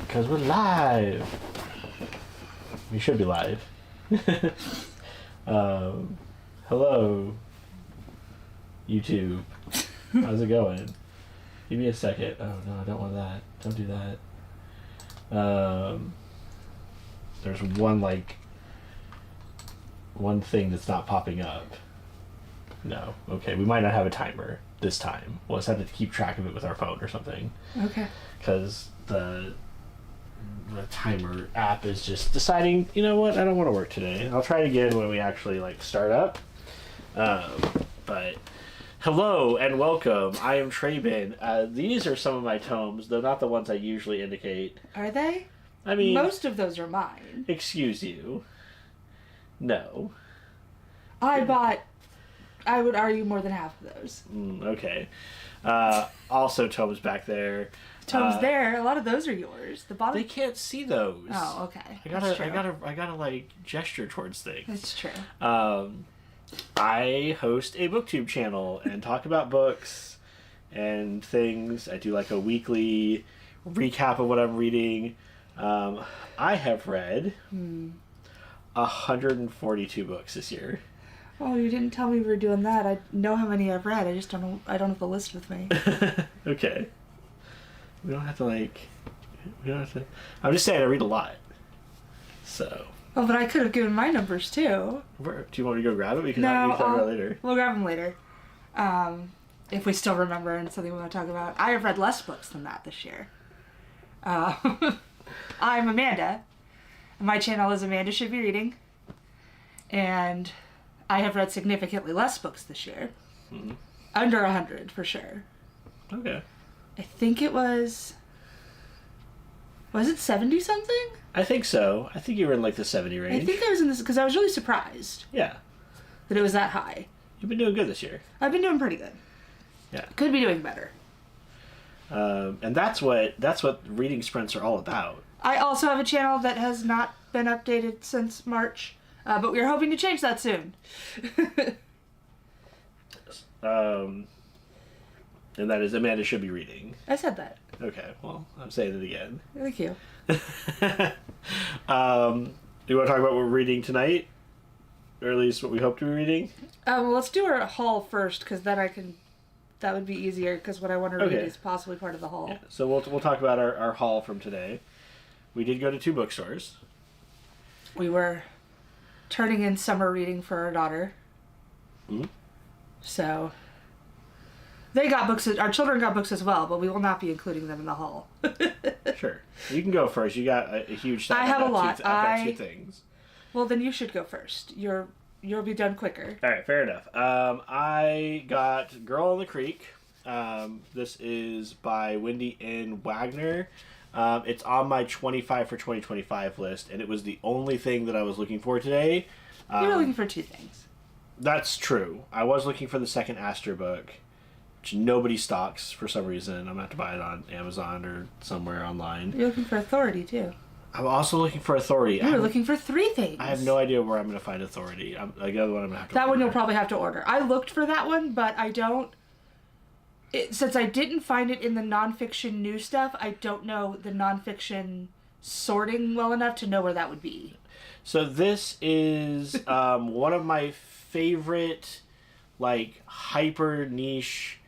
Because we're live. We should be live. Hello, YouTube. How's it going? Give me a second. Oh no, I don't want that. Don't do that. There's one thing that's not popping up. No. Okay, we might not have a timer this time. We'll just have to keep track of it with our phone or something. Okay. Because the timer app is just deciding, you know what, I don't want to work today. I'll try it again when we actually start up. But hello and welcome. I am Traben. These are some of my tomes, though not the ones I usually indicate. Are they? I mean, most of those are mine. Excuse you. No. I would argue more than half of those. Okay. Also tomes back there. Tomes there. A lot of those are yours. The bottom. They can't see those. Oh, okay. I gotta gesture towards things. That's true. I host a booktube channel and talk about books and things. I do a weekly recap of what I'm reading. I have read 142 books this year. Oh, you didn't tell me we were doing that. I know how many I've read. I just don't know. I don't have the list with me. Okay. We don't have to I'm just saying I read a lot. So. Oh, but I could have given my numbers too. Do you want me to go grab it? We can No, talk about it later. We'll grab them later. If we still remember and something we want to talk about. I have read less books than that this year. I'm Amanda. My channel is Amanda Should Be Reading. And I have read significantly less books this year. Mm-hmm. Under 100 for sure. Okay. I think it was it 70 something? I think so. I think you were in the 70 range. I think I was in this because I was really surprised. Yeah. That it was that high. You've been doing good this year. I've been doing pretty good. Yeah. Could be doing better. And that's what reading sprints are all about. I also have a channel that has not been updated since March, but we're hoping to change that soon. And that is Amanda Should Be Reading. I said that. Okay, well, I'm saying it again. Thank you. Do you want to talk about what we're reading tonight? Or at least what we hope to be reading? Well, let's do our haul first, because then that would be easier, because what I want to read is possibly part of the haul. Yeah, so we'll talk about our haul from today. We did go to 2 bookstores. We were turning in summer reading for our daughter. Mm-hmm. So they got books. Our children got books as well, but we will not be including them in the haul. Sure. You can go first. You got a huge stack. I have a lot. I've got 2 things. Well, then you should go first. You'll be done quicker. All right, fair enough. I got Girl on the Creek. This is by Wendy N. Wagner. It's on my 25 for 2025 list, and it was the only thing that I was looking for today. You were looking for 2 things. That's true. I was looking for the second Aster book, which nobody stocks for some reason. I'm going to have to buy it on Amazon or somewhere online. You're looking for Authority, too. I'm also looking for Authority. You were looking for 3 things. I have no idea where I'm going to find Authority. The other one I'm going to have to That order. one you'll probably have to order. I looked for that one, but I don't... since I didn't find it in the nonfiction new stuff, I don't know the nonfiction sorting well enough to know where that would be. So this is one of my favorite, hyper niche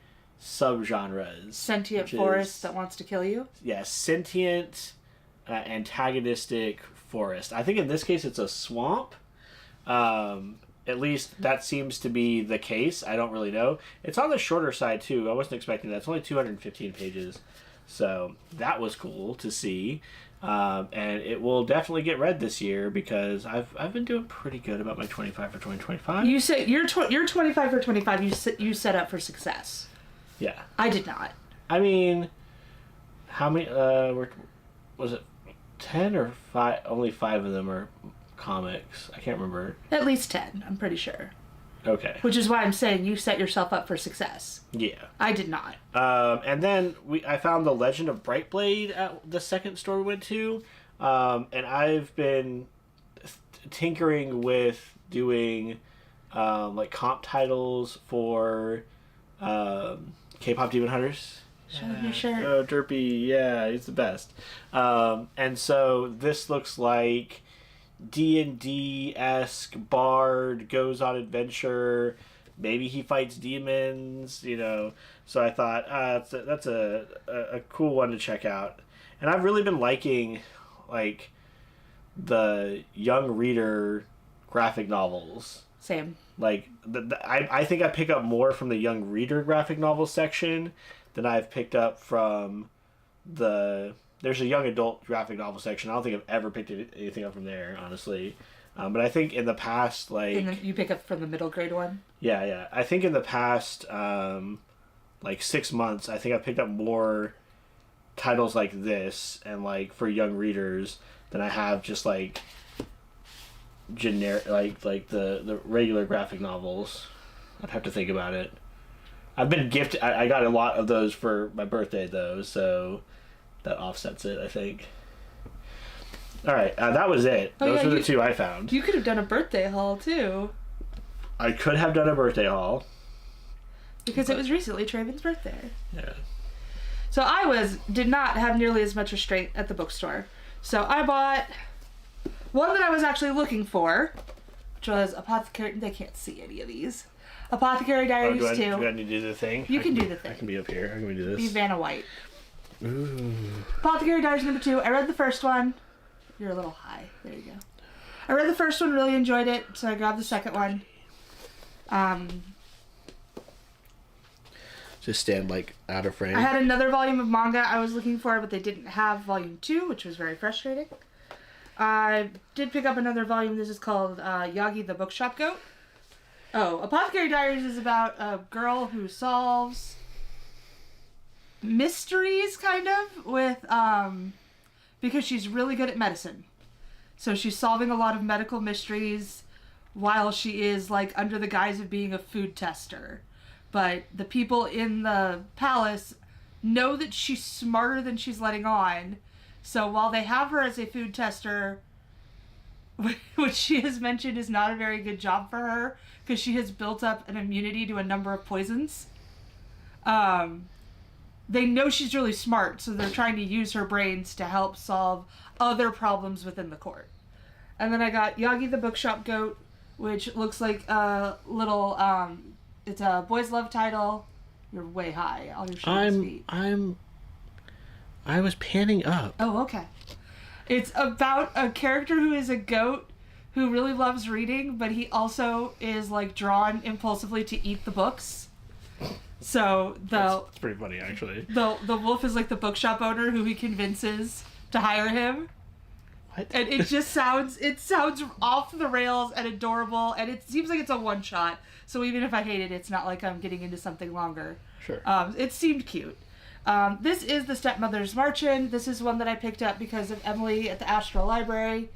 subgenres. Sentient forest that wants to kill you? Yeah, sentient, antagonistic forest. I think in this case it's a swamp. At least that seems to be the case. I don't really know. It's on the shorter side too. I wasn't expecting that. It's only 215 pages. So that was cool to see. And it will definitely get read this year because I've been doing pretty good about my 25 for 2025. You say you're 25 for 25. You set up for success. Yeah. I did not. I mean, how many was it 10 or 5? Only 5 of them are comics. I can't remember. At least 10, I'm pretty sure. Okay. Which is why I'm saying you set yourself up for success. Yeah. I did not. And then I found The Legend of Brightblade at the second store we went to. And I've been tinkering with doing comp titles for K-pop Demon Hunters. Show him your shirt. Oh, Derpy, yeah, he's the best. And so this looks like D&D-esque bard goes on adventure. Maybe he fights demons, you know. So I thought that's a cool one to check out. And I've really been liking like the young reader graphic novels. Same. Like I think I pick up more from the young reader graphic novel section than I've picked up from there's a young adult graphic novel section. I don't think I've ever picked anything up from there, honestly. But I think in the past, like... you pick up from the middle grade one? Yeah. I think in the past, like 6 months, I think I picked up more titles like this and like for young readers than I have just like generic, like the regular graphic novels. I'd have to think about it. I've been gifted... I got a lot of those for my birthday, though, so that offsets it, I think. All right, that was it. Those were the two I found. You could have done a birthday haul, too. I could have done a birthday haul. Because it was recently Traven's birthday. Yeah. So I did not have nearly as much restraint at the bookstore. So I bought one that I was actually looking for, which was Apothecary... They can't see any of these. Apothecary Diaries 2. Do I need to do the thing? You can do the thing. I can be up here. I can do this. Be Vanna White. Ooh. Apothecary Diaries number 2. I read the first one. You're a little high. There you go. I read the first one, really enjoyed it, so I grabbed the second one. Just stand like out of frame. I had another volume of manga I was looking for, but they didn't have volume 2, which was very frustrating. I did pick up another volume. This is called Yagi the Bookshop Goat. Oh, Apothecary Diaries is about a girl who solves mysteries, kind of, with, because she's really good at medicine. So she's solving a lot of medical mysteries while she is, like, under the guise of being a food tester. But the people in the palace know that she's smarter than she's letting on. So while they have her as a food tester, which she has mentioned is not a very good job for her, because she has built up an immunity to a number of poisons, they know she's really smart, so they're trying to use her brains to help solve other problems within the court. And then I got Yagi the Bookshop Goat, which looks like a little, it's a boys love title. You're way high. All your shoulders feet. I was panning up. Oh, okay. It's about a character who is a goat who really loves reading, but he also is, like, drawn impulsively to eat the books. So It's pretty funny, actually. The wolf is like the bookshop owner who he convinces to hire him. What? And it sounds off the rails and adorable, and it seems like it's a one shot. So even if I hate it, it's not like I'm getting into something longer. Sure. It seemed cute. This is The Stepmother's March-In. This is one that I picked up because of Emily at the Astral Library.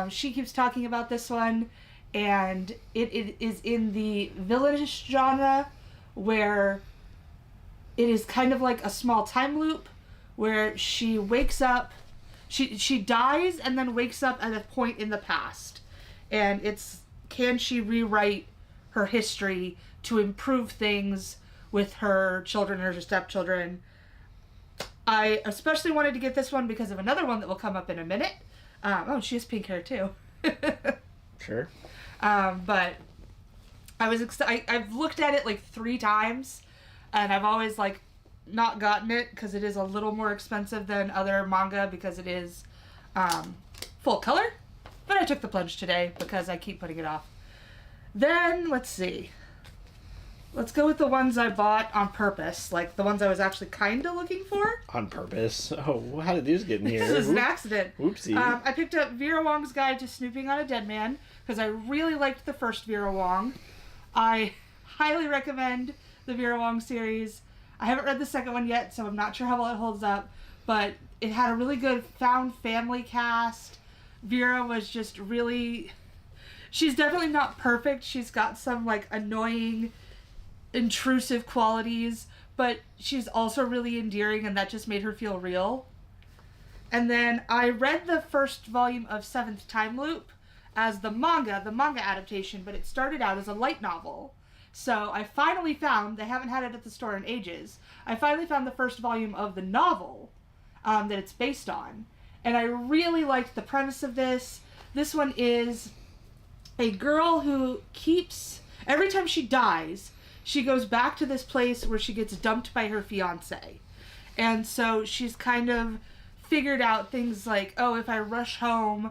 She keeps talking about this one, and it is in the villainish genre, where it is kind of like a small time loop where she wakes up, she dies and then wakes up at a point in the past, and it's, can she rewrite her history to improve things with her children or her stepchildren. I especially wanted to get this one because of another one that will come up in a minute. She has pink hair too. Sure. But I was I've looked at it like 3 times, and I've always like not gotten it because it is a little more expensive than other manga because it is full color. But I took the plunge today because I keep putting it off. Then let's see. Let's go with the ones I bought on purpose, like the ones I was actually kind of looking for. On purpose? Oh, how did these get in here? This is an accident. Whoopsie. I picked up Vera Wong's Guide to Snooping on a Dead Man because I really liked the first Vera Wong. I highly recommend the Vera Wong series. I haven't read the second one yet, so I'm not sure how well it holds up, but it had a really good found family cast. Vera was just really... She's definitely not perfect. She's got some, like, annoying, intrusive qualities, but she's also really endearing, and that just made her feel real. And then I read the first volume of Seventh Time Loop as the manga adaptation, but it started out as a light novel. So I finally found, they haven't had it at the store in ages, I finally found the first volume of the novel that it's based on. And I really liked the premise of this. This one is a girl who keeps, every time she dies, she goes back to this place where she gets dumped by her fiance. And so she's kind of figured out things like, oh, if I rush home,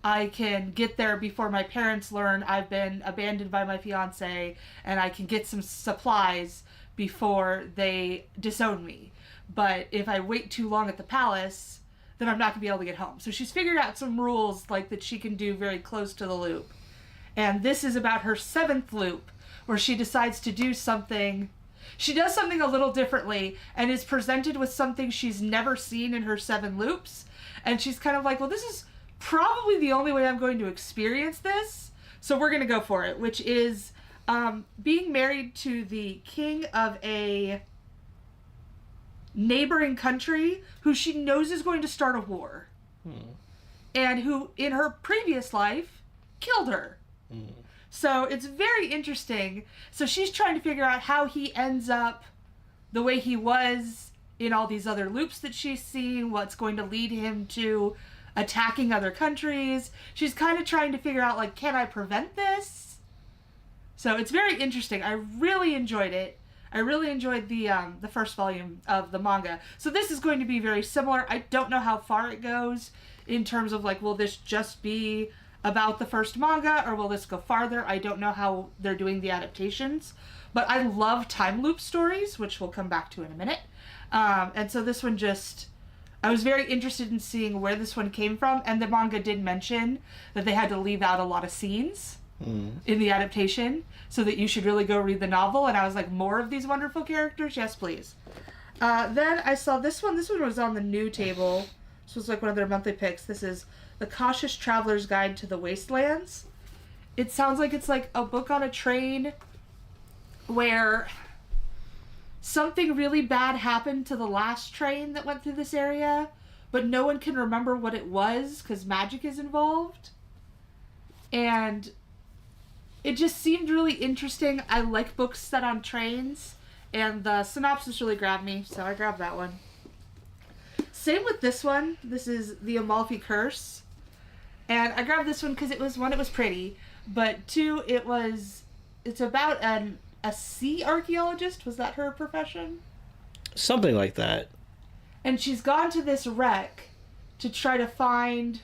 I can get there before my parents learn I've been abandoned by my fiance, and I can get some supplies before they disown me. But if I wait too long at the palace, then I'm not going to be able to get home. So she's figured out some rules like that she can do very close to the loop. And this is about her 7th loop, where she decides to do something. She does something a little differently and is presented with something she's never seen in her 7 loops. And she's kind of like, well, this is probably the only way I'm going to experience this, so we're going to go for it, which is being married to the king of a neighboring country who she knows is going to start a war, and who, in her previous life, killed her. So it's very interesting. So she's trying to figure out how he ends up the way he was in all these other loops that she's seen, what's going to lead him to attacking other countries. She's kind of trying to figure out, like, can I prevent this? So it's very interesting. I really enjoyed it. I really enjoyed the first volume of the manga. So this is going to be very similar. I don't know how far it goes in terms of, like, will this just be about the first manga, or will this go farther? I don't know how they're doing the adaptations. But I love time loop stories, which we'll come back to in a minute. And so this one just... I was very interested in seeing where this one came from, and the manga did mention that they had to leave out a lot of scenes in the adaptation, so that you should really go read the novel. And I was like, more of these wonderful characters? Yes, please. Then I saw this one. This one was on the new table. This was like one of their monthly picks. This is The Cautious Traveler's Guide to the Wastelands. It sounds like it's like a book on a train where something really bad happened to the last train that went through this area, but no one can remember what it was because magic is involved. And it just seemed really interesting. I like books set on trains, and the synopsis really grabbed me, so I grabbed that one. Same with this one. This is The Amalfi Curse. And I grabbed this one because it was, one, it was pretty, but two, it's about a sea archaeologist. Was that her profession? Something like that. And she's gone to this wreck to try to find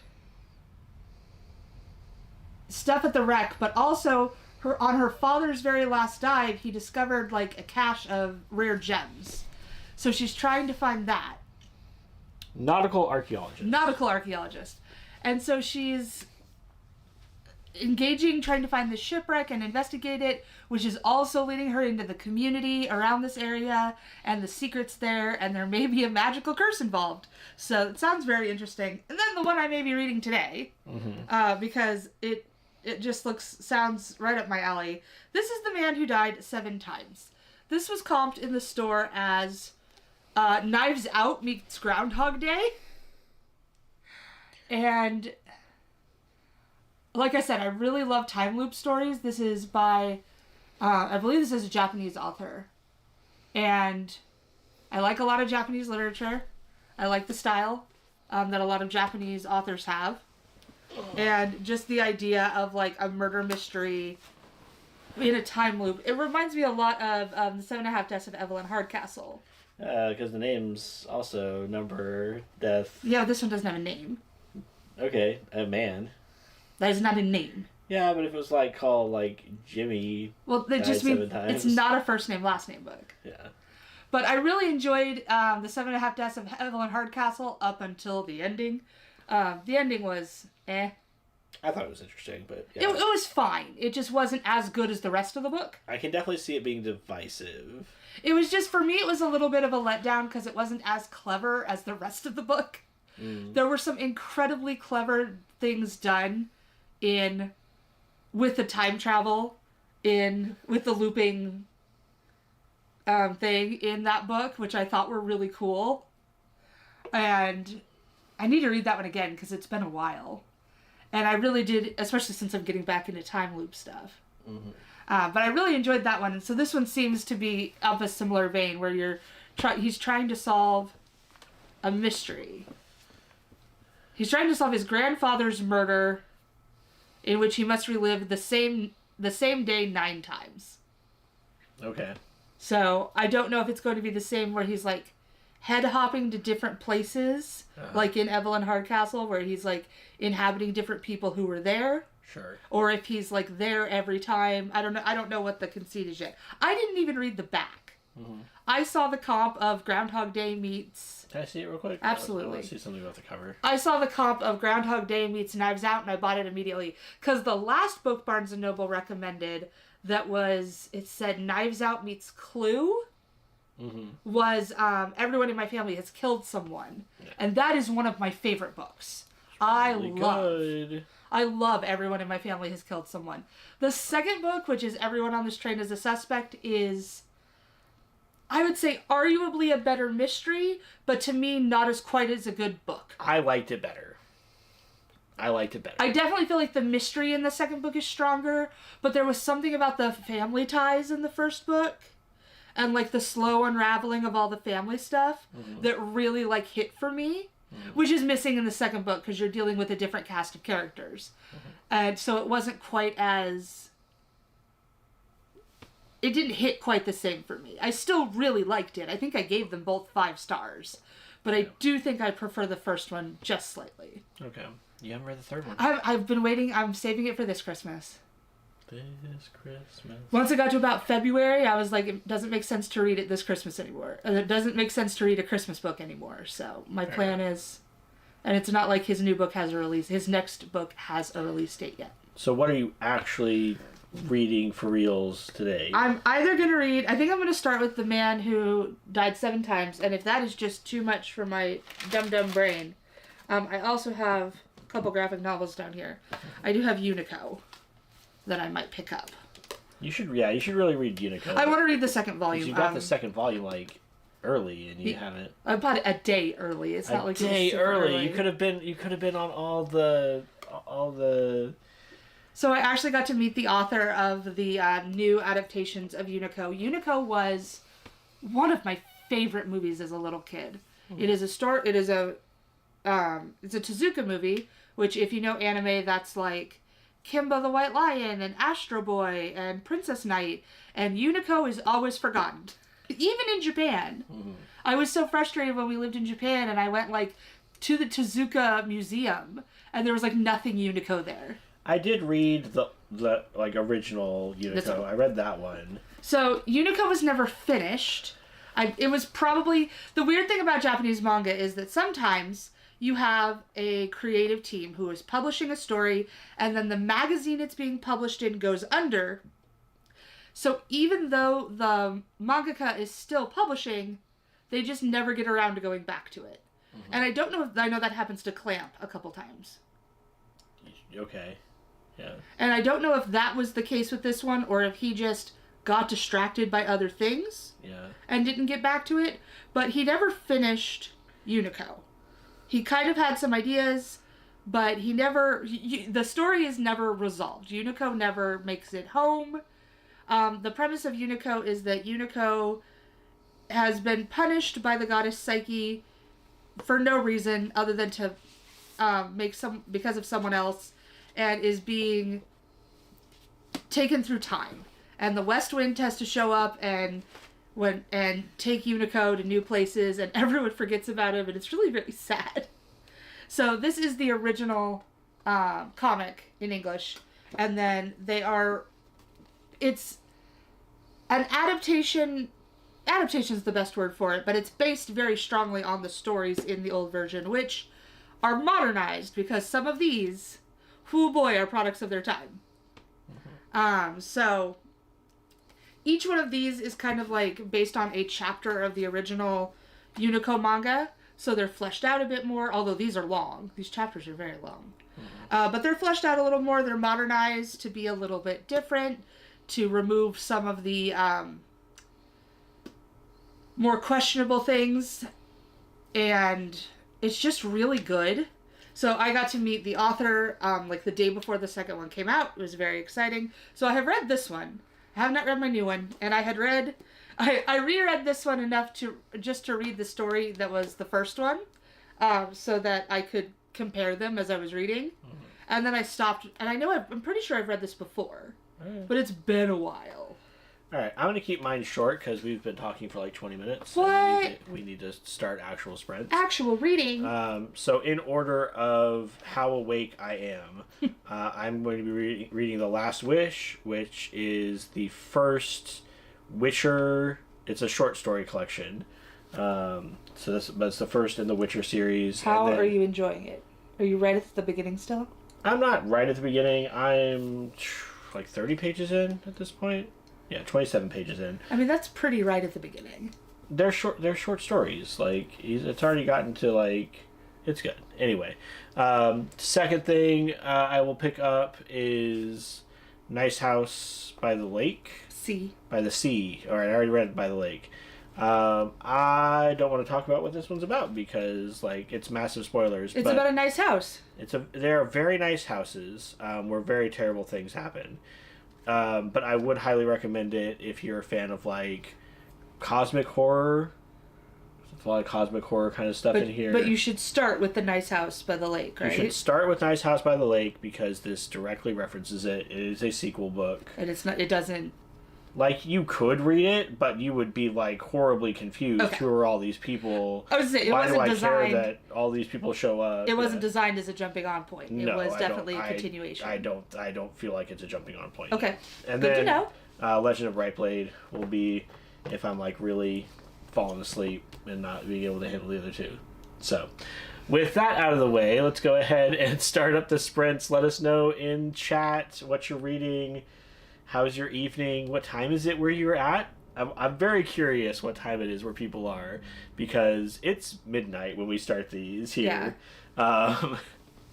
stuff at the wreck, but also on her father's very last dive, he discovered like a cache of rare gems. So she's trying to find that. Nautical archaeologist. And so she's engaging, trying to find the shipwreck and investigate it, which is also leading her into the community around this area and the secrets there, and there may be a magical curse involved. So it sounds very interesting. And then the one I may be reading today, because it just sounds right up my alley. This is The Man Who Died 7 Times. This was comped in the store as Knives Out meets Groundhog Day. And like I said, I really love time loop stories. This is by, I believe this is a Japanese author. And I like a lot of Japanese literature. I like the style that a lot of Japanese authors have. And just the idea of like a murder mystery in a time loop. It reminds me a lot of The 7.5 Deaths of Evelyn Hardcastle. Because the name's also number, death. Yeah, this one doesn't have a name. Okay, a man. That is not a name. Yeah, but if it was like called like Jimmy. Well, it just means it's not a first name, last name book. Yeah. But I really enjoyed The 7.5 Deaths of Evelyn Hardcastle up until the ending. The ending was eh. I thought it was interesting, but yeah. It was fine. It just wasn't as good as the rest of the book. I can definitely see it being divisive. It was just, for me, it was a little bit of a letdown because it wasn't as clever as the rest of the book. There were some incredibly clever things done with the time travel, with the looping thing in that book, which I thought were really cool. And I need to read that one again because it's been a while. And I really did, especially since I'm getting back into time loop stuff. But I really enjoyed that one. And so this one seems to be of a similar vein where he's trying to solve a mystery. He's trying to solve his grandfather's murder, in which he must relive the same day 9 times. Okay. So I don't know if it's going to be the same where he's like head hopping to different places, like in Evelyn Hardcastle, where he's like inhabiting different people who were there. Sure. Or if he's like there every time. I don't know what the conceit is yet. I didn't even read the back. Mm-hmm. I saw the comp of Groundhog Day meets... Can I see it real quick? Absolutely. I want to see something about the cover. I saw the comp of Groundhog Day meets Knives Out, and I bought it immediately. Because the last book Barnes & Noble recommended it said Knives Out meets Clue, was Everyone in My Family Has Killed Someone. Yeah. And that is one of my favorite books. I love Everyone in My Family Has Killed Someone. The second book, which is Everyone on This Train is a Suspect, is... I would say arguably a better mystery, but to me, not as quite as a good book. I liked it better. I definitely feel like the mystery in the second book is stronger, but there was something about the family ties in the first book, and like the slow unraveling of all the family stuff that really like hit for me, which is missing in the second book because you're dealing with a different cast of characters. And so it wasn't quite as... It didn't hit quite the same for me. I still really liked it. I think I gave them both 5 stars. But I do think I prefer the first one just slightly. Okay. You haven't read the third one. I've been waiting. I'm saving it for this Christmas. This Christmas. Once it got to about February, I was like, it doesn't make sense to read it this Christmas anymore. And it doesn't make sense to read a Christmas book anymore. So my plan is... And it's not like his new book has a release. His next book has a release date yet. So what are you actually... reading for reals today? I'm either going to read... I think I'm going to start with The Man Who Died 7 Times, and if that is just too much for my dumb brain, I also have a couple graphic novels down here. I do have Unico that I might pick up. You should really read Unico. I want to read the second volume. You got the second volume, like, early, and you haven't... I bought it a day early. It's not like... A day early. You could have been on all the... So I actually got to meet the author of the new adaptations of Unico. Unico was one of my favorite movies as a little kid. It is a Tezuka movie, which if you know anime, that's like Kimba the White Lion and Astro Boy and Princess Knight, and Unico is always forgotten. Even in Japan. I was so frustrated when we lived in Japan and I went like to the Tezuka Museum and there was like nothing Unico there. I did read the like original Unico. I read that one. So Unico was never finished. It was probably... The weird thing about Japanese manga is that sometimes you have a creative team who is publishing a story and then the magazine it's being published in goes under. So even though the mangaka is still publishing, they just never get around to going back to it. And I know that happens to Clamp a couple times. Okay. Yeah. And I don't know if that was the case with this one or if he just got distracted by other things and didn't get back to it. But he never finished Unico. He kind of had some ideas, but he never... the story is never resolved. Unico never makes it home. The premise of Unico is that Unico has been punished by the goddess Psyche for no reason other than to because of someone else, and is being taken through time. And the West Wind has to show up and take Unico to new places, and everyone forgets about him, and it's really, really sad. So this is the original comic in English, and then it's an adaptation. Adaptation is the best word for it, but it's based very strongly on the stories in the old version, which are modernized because some of these, oh boy, are products of their time. So each one of these is kind of like based on a chapter of the original Unico manga, so they're fleshed out a bit more, although these are long. These chapters are very long. But they're fleshed out a little more. They're modernized to be a little bit different, to remove some of the more questionable things, and it's just really good. So I got to meet the author like the day before the second one came out. It was very exciting. So I have read this one. I have not read my new one, and I had read. I reread this one enough to read the story that was the first one, so that I could compare them as I was reading, and then I stopped. And I know I'm pretty sure I've read this before, but it's been a while. All right, I'm going to keep mine short because we've been talking for like 20 minutes. What? We need to start actual sprints. Actual reading. So in order of how awake I am, I'm going to be reading The Last Wish, which is the first Witcher. It's a short story collection. But it's the first in the Witcher series. How are you enjoying it? Are you right at the beginning still? I'm not right at the beginning. I'm like 30 pages in at this point. Yeah, 27 pages in. I mean, that's pretty right at the beginning. They're short stories. Like, it's already gotten to, like, it's good. Anyway, second thing I will pick up is Nice House by the Lake. By the Sea. All right, I already read it, By the Lake. I don't want to talk about what this one's about because, like, it's massive spoilers. It's about a nice house. There are very nice houses where very terrible things happen. But I would highly recommend it if you're a fan of, like, cosmic horror. There's a lot of cosmic horror kind of stuff in here. But you should start with The Nice House by the Lake, right? You should start with Nice House by the Lake because this directly references it. It is a sequel book. And it doesn't... Like, you could read it, but you would be, like, horribly confused. Okay. Who are all these people? I was saying, it wasn't designed... Why do I care that all these people show up? It wasn't designed as a jumping on point. It was definitely a continuation. I don't feel like it's a jumping on point. Okay. And Good then, to know. Legend of Brightblade will be if I'm, like, really falling asleep and not being able to handle the other two. So, with that out of the way, let's go ahead and start up the sprints. Let us know in chat what you're reading. How's your evening? What time is it where you're at? I'm very curious what time it is where people are because it's midnight when we start these here. Yeah.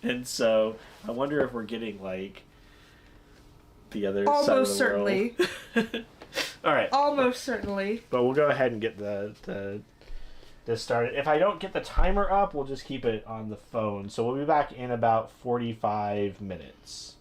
And so I wonder if we're getting like the other side of the world. Almost certainly. All right. Almost certainly. But we'll go ahead and get this started. If I don't get the timer up, we'll just keep it on the phone. So we'll be back in about 45 minutes.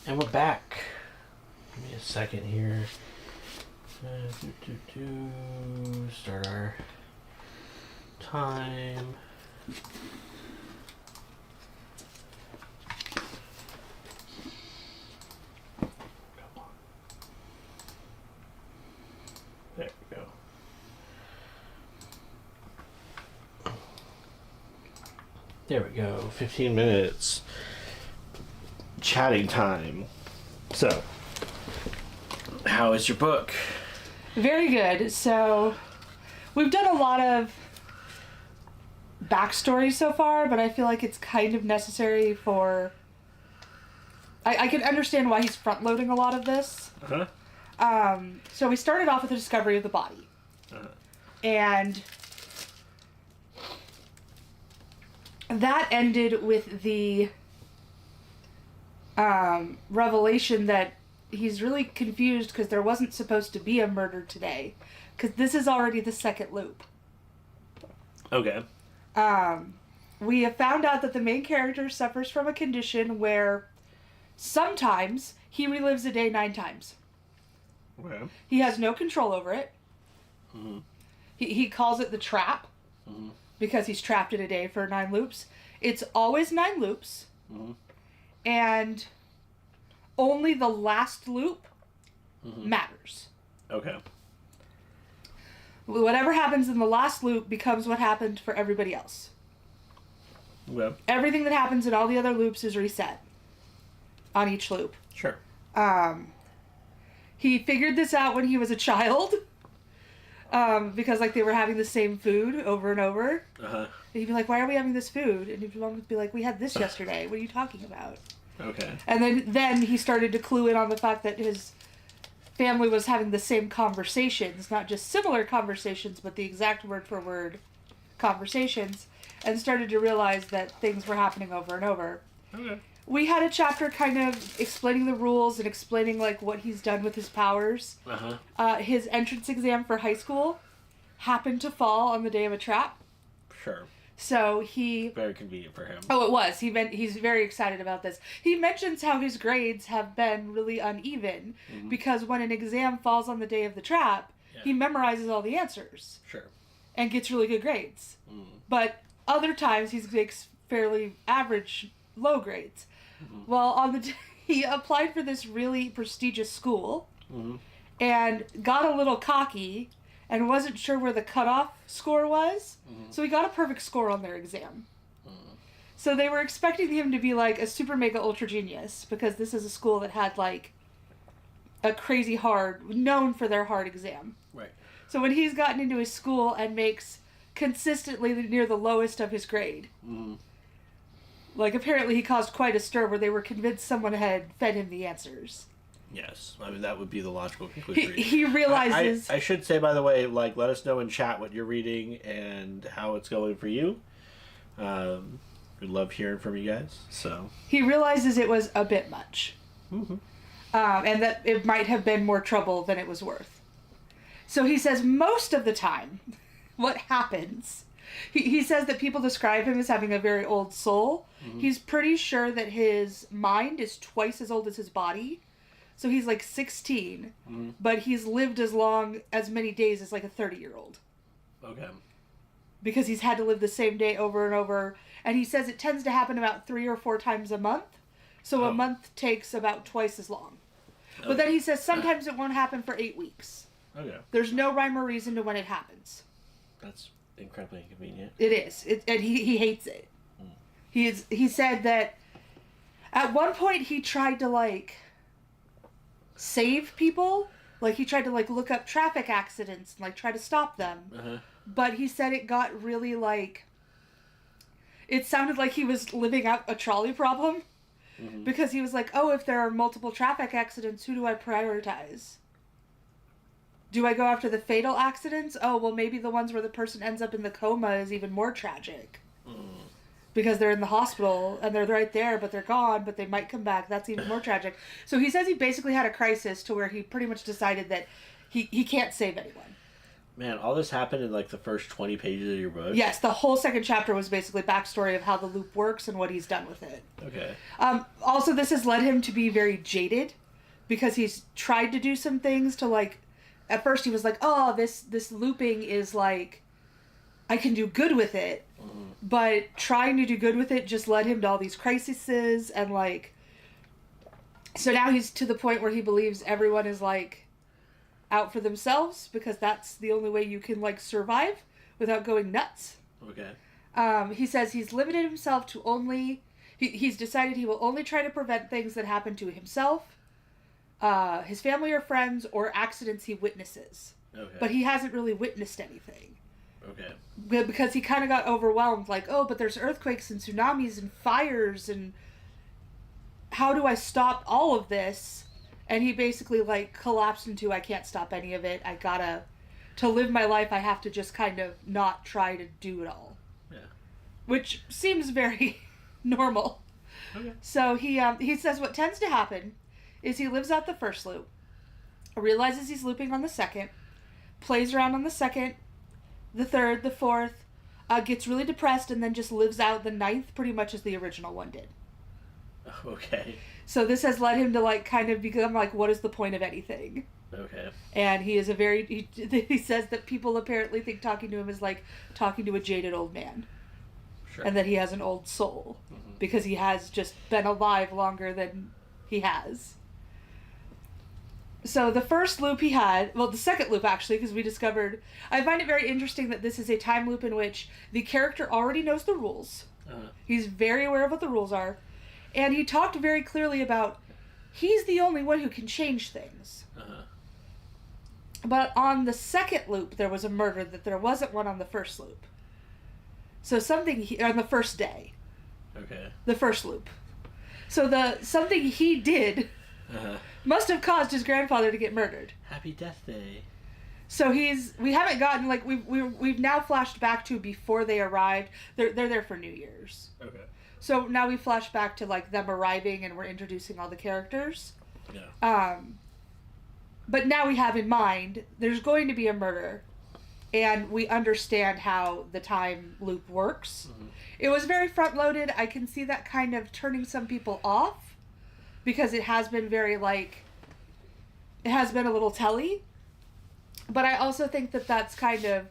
And we're back. Give me a second here. Start our time. Come on. There we go. There we go. 15 minutes. Chatting time. So, how is your book? Very good. So, we've done a lot of backstory so far, but I feel like it's kind of necessary for... I can understand why he's front-loading a lot of this. Uh-huh. So we started off with the discovery of the body. Uh-huh. And that ended with the revelation that he's really confused because there wasn't supposed to be a murder today. Because this is already the second loop. Okay. We have found out that the main character suffers from a condition where sometimes he relives a day 9 times. Okay. He has no control over it. Mm-hmm. He calls it the trap. Mm-hmm. Because he's trapped in a day for 9 loops. It's always 9 loops. Mm-hmm. And only the last loop matters. Okay. Whatever happens in the last loop becomes what happened for everybody else. Okay. Everything that happens in all the other loops is reset on each loop. Sure. He figured this out when he was a child. Because like they were having the same food over and over. Uh-huh. And he'd be like, why are we having this food? And his mom would be like, we had this yesterday. What are you talking about? Okay. And then he started to clue in on the fact that his family was having the same conversations, not just similar conversations, but the exact word for word conversations, and started to realize that things were happening over and over. Okay. We had a chapter kind of explaining the rules and explaining like what he's done with his powers. Uh-huh. His entrance exam for high school happened to fall on the day of a trap. Sure. So he... Very convenient for him. Oh, it was. He's very excited about this. He mentions how his grades have been really uneven because when an exam falls on the day of the trap, he memorizes all the answers. Sure. And gets really good grades. Mm. But other times he makes fairly average low grades. Well, on the day he applied for this really prestigious school and got a little cocky and wasn't sure where the cutoff score was. So he got a perfect score on their exam. So they were expecting him to be like a super mega ultra genius because this is a school that had like a crazy hard, known for their hard exam. Right. So when he's gotten into his school and makes consistently near the lowest of his grade, like apparently he caused quite a stir where they were convinced someone had fed him the answers. Yes, I mean that would be the logical conclusion. He realizes... I should say, by the way, like, let us know in chat what you're reading and how it's going for you. We love hearing from you guys. So he realizes it was a bit much, and that it might have been more trouble than it was worth. So he says most of the time, what happens? He says that people describe him as having a very old soul. He's pretty sure that his mind is twice as old as his body. So he's like 16, but he's lived as many days as like a 30-year-old. Okay. Because he's had to live the same day over and over. And he says it tends to happen about 3 or 4 times a month. So a month takes about twice as long. Okay. But then he says sometimes it won't happen for 8 weeks. Okay. There's no rhyme or reason to when it happens. That's incredibly inconvenient. It is. And he hates it. He said that at one point he tried to like save people. Like he tried to like look up traffic accidents and like try to stop them. But he said it got really like... It sounded like he was living out a trolley problem. Because he was like, oh, if there are multiple traffic accidents, who do I prioritize? Do I go after the fatal accidents? Oh, well, maybe the ones where the person ends up in the coma is even more tragic. Because they're in the hospital, and they're right there, but they're gone, but they might come back. That's even more tragic. So he says he basically had a crisis to where he pretty much decided that he can't save anyone. Man, all this happened in like the first 20 pages of your book? Yes, the whole second chapter was basically backstory of how the loop works and what he's done with it. Okay. Also, this has led him to be very jaded, because he's tried to do some things to like... At first he was like, oh, this looping is like... I can do good with it. But trying to do good with it just led him to all these crises and like... So now he's to the point where he believes everyone is like out for themselves because that's the only way you can like survive without going nuts. Okay. He says he's limited himself to only... He's decided he will only try to prevent things that happen to himself, his family or friends, or accidents he witnesses. Okay. But he hasn't really witnessed anything. Okay. Because he kind of got overwhelmed, like, oh, but there's earthquakes and tsunamis and fires, and how do I stop all of this? And he basically, like, collapsed into, I can't stop any of it. I gotta... To live my life, I have to just kind of not try to do it all. Yeah. Which seems very normal. Okay. So he says what tends to happen is he lives out the first loop, realizes he's looping on the second, plays around on the second, the third, the fourth, gets really depressed, and then just lives out the ninth pretty much as the original one did. Okay. So this has led him to like kind of become like, what is the point of anything? Okay. And he is a very... He says that people apparently think talking to him is like talking to a jaded old man. Sure. And that he has an old soul. Mm-hmm. Because he has just been alive longer than he has. So the first loop he had... Well, the second loop, actually, because we discovered... I find it very interesting that this is a time loop in which the character already knows the rules. He's very aware of what the rules are. And he talked very clearly about... He's the only one who can change things. But on the second loop, there was a murder that there wasn't one on the first loop. So something... on the first day. Okay. The first loop. So something he did must have caused his grandfather to get murdered. Happy Death Day. So we haven't gotten, like, we've now flashed back to before they arrived. They're there for New Year's. Okay. So now we flash back to, like, them arriving and we're introducing all the characters. Yeah. But now we have in mind, there's going to be a murder. And we understand how the time loop works. Mm-hmm. It was very front-loaded. I can see that kind of turning some people off. Because it has been very, like... It has been a little telly. But I also think that that's kind of...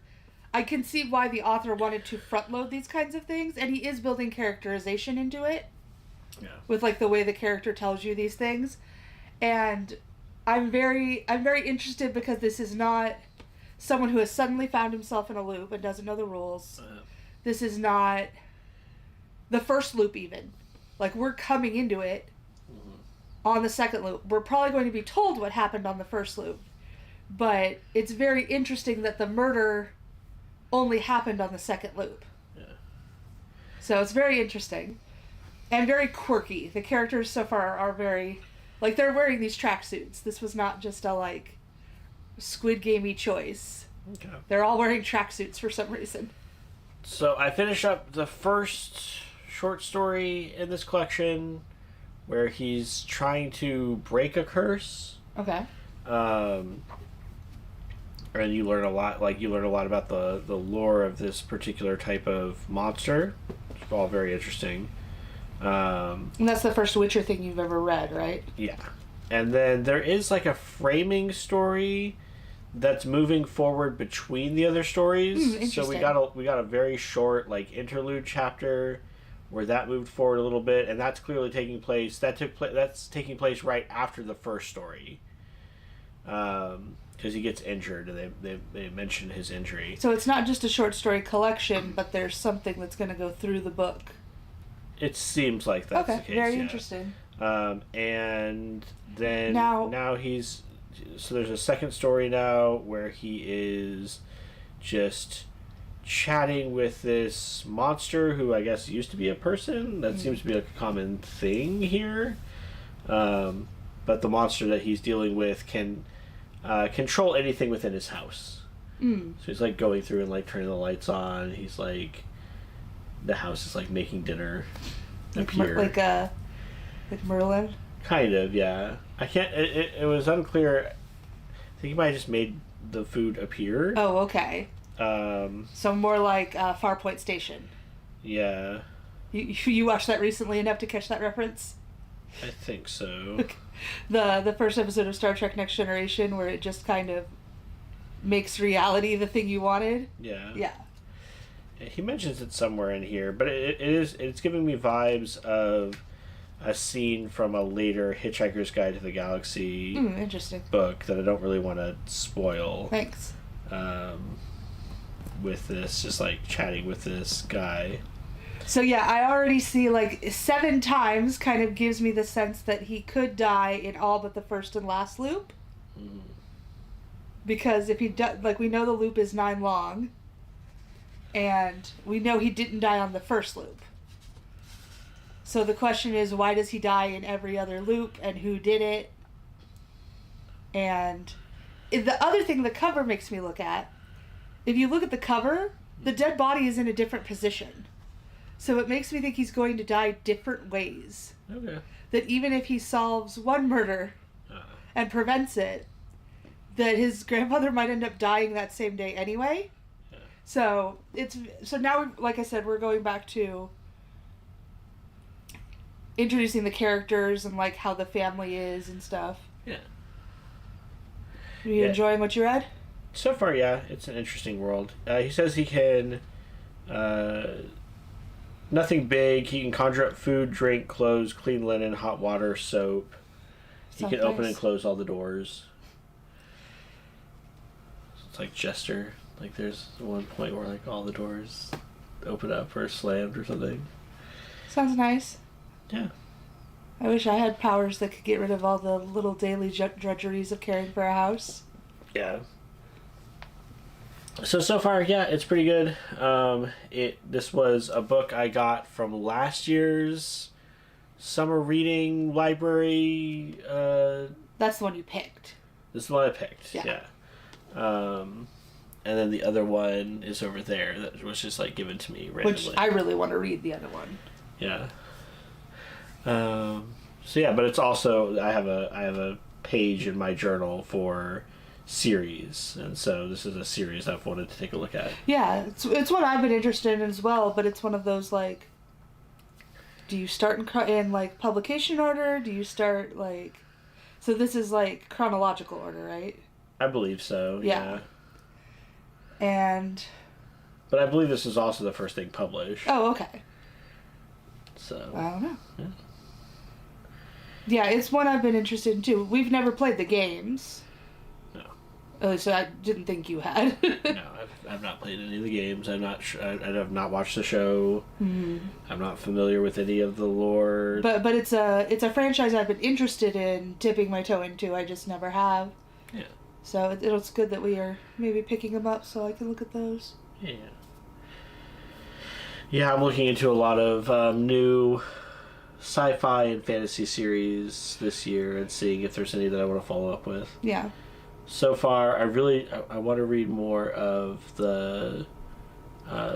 I can see why the author wanted to front-load these kinds of things. And he is building characterization into it. Yeah. With, like, the way the character tells you these things. And I'm very interested because this is not... someone who has suddenly found himself in a loop and doesn't know the rules. This is not the first loop even. Like, we're coming into it on the second loop. We're probably going to be told what happened on the first loop. But it's very interesting that the murder only happened on the second loop. Yeah. So it's very interesting. And very quirky. The characters so far are very... Like, they're wearing these tracksuits. This was not just a, like... Squid Game-y choice. Okay. They're all wearing tracksuits for some reason. So I finished up the first short story in this collection where he's trying to break a curse. Okay. And you learn a lot about the lore of this particular type of monster. It's all very interesting. And that's the first Witcher thing you've ever read, right? Yeah. And then there is like a framing story that's moving forward between the other stories. So we got a very short like interlude chapter where that moved forward a little bit, and that's clearly taking place. That's taking place right after the first story, because he gets injured, and they mention his injury. So it's not just a short story collection, but there's something that's going to go through the book. It seems like that's the case. Very interesting. And then now he's... So there's a second story now where he is just chatting with this monster who I guess used to be a person. That seems to be like a common thing here. But the monster that he's dealing with can control anything within his house. So he's like going through and like turning the lights on. He's like... The house is like making dinner appear. Like Merlin? Kind of, yeah. I can't... It was unclear. I think he might have just made the food appear. Oh, okay. So more like Farpoint Station. Yeah. You watched that recently enough to catch that reference? I think so. The first episode of Star Trek Next Generation where it just kind of makes reality the thing you wanted? Yeah. Yeah. He mentions it somewhere in here, but it's giving me vibes of a scene from a later Hitchhiker's Guide to the Galaxy Interesting. book that I don't really want to spoil. Thanks. With this, just like chatting with this guy. So yeah, I already see like 7 times kind of gives me the sense that he could die in all but the first and last loop. Because if he like we know the loop is 9 long, and we know he didn't die on the first loop. So the question is, why does he die in every other loop, and who did it? And the other thing the cover makes me look at, if you look at the cover, the dead body is in a different position. So it makes me think he's going to die different ways. Okay. That even if he solves one murder and prevents it, that his grandmother might end up dying that same day anyway. Yeah. So now, like I said, we're going back to introducing the characters and like how the family is and stuff. Yeah. Are you enjoying what you read? So far, yeah. It's an interesting world. He says he can... nothing big. He can conjure up food, drink, clothes, clean linen, hot water, soap. He can open and close all the doors. It's like Jester. Like there's one point where like all the doors open up or slammed or something. Sounds nice. Yeah. I wish I had powers that could get rid of all the little daily drudgeries of caring for a house. Yeah. So far, yeah, it's pretty good. This was a book I got from last year's summer reading library. That's the one you picked. This is the one I picked. Yeah. And then the other one is over there that was just like given to me randomly. Which I really want to read the other one. Yeah. So yeah, but it's also I have a page in my journal for series, and so this is a series I've wanted to take a look at. Yeah, it's what I've been interested in as well, but it's one of those like, do you start in like publication order? Do you start like, so this is like chronological order, right? I believe so. Yeah. And. But I believe this is also the first thing published. Oh, okay. So. I don't know. Yeah, it's one I've been interested in too. We've never played the games. No. So I didn't think you had. No, I've not played any of the games. I have not watched the show. Mm-hmm. I'm not familiar with any of the lore. But it's a franchise I've been interested in dipping my toe into. I just never have. Yeah. So it's good that we are maybe picking them up so I can look at those. Yeah. Yeah, I'm looking into a lot of new sci-fi and fantasy series this year and seeing if there's any that I want to follow up with. Yeah. So far, I want to read more of the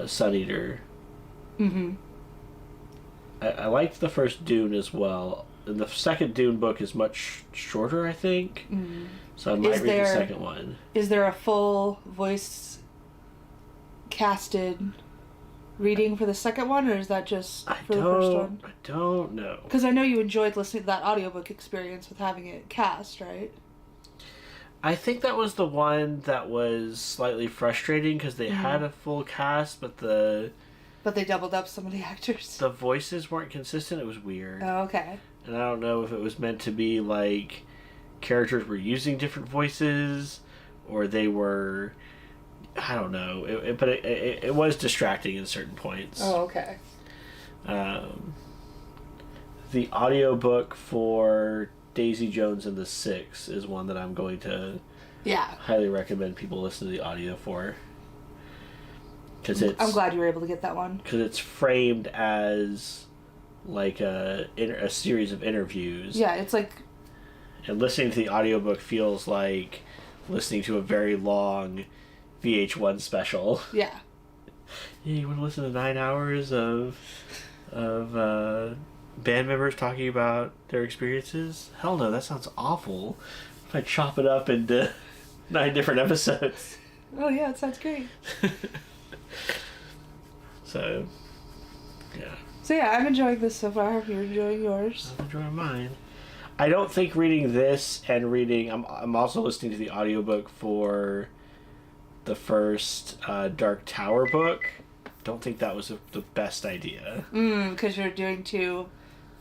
Sun Eater. Mm-hmm. I liked the first Dune as well. And the second Dune book is much shorter, I think. Mm-hmm. So I might read the second one. Is there a full voice casted reading for the second one, or is that just for the first one? I don't know. Because I know you enjoyed listening to that audiobook experience with having it cast, right? I think that was the one that was slightly frustrating because they had a full cast, but they doubled up some of the actors. The voices weren't consistent. It was weird. Oh, okay. And I don't know if it was meant to be like characters were using different voices, or they were, I don't know. But it was distracting in certain points. Oh, okay. The audiobook for Daisy Jones and the Six is one that I'm going to highly recommend people listen to the audio for. I'm glad you were able to get that one. Because it's framed as like a series of interviews. Yeah, it's like... And listening to the audiobook feels like listening to a very long VH1 special. Yeah. Yeah, you want to listen to 9 hours of band members talking about their experiences? Hell no, that sounds awful. If I chop it up into 9 different episodes. Oh yeah, it sounds great. So, yeah. So yeah, I'm enjoying this so far. You're enjoying yours. I'm enjoying mine. I don't think reading this and reading... I'm also listening to the audiobook for the first Dark Tower book. Don't think that was the best idea. Because you're doing 2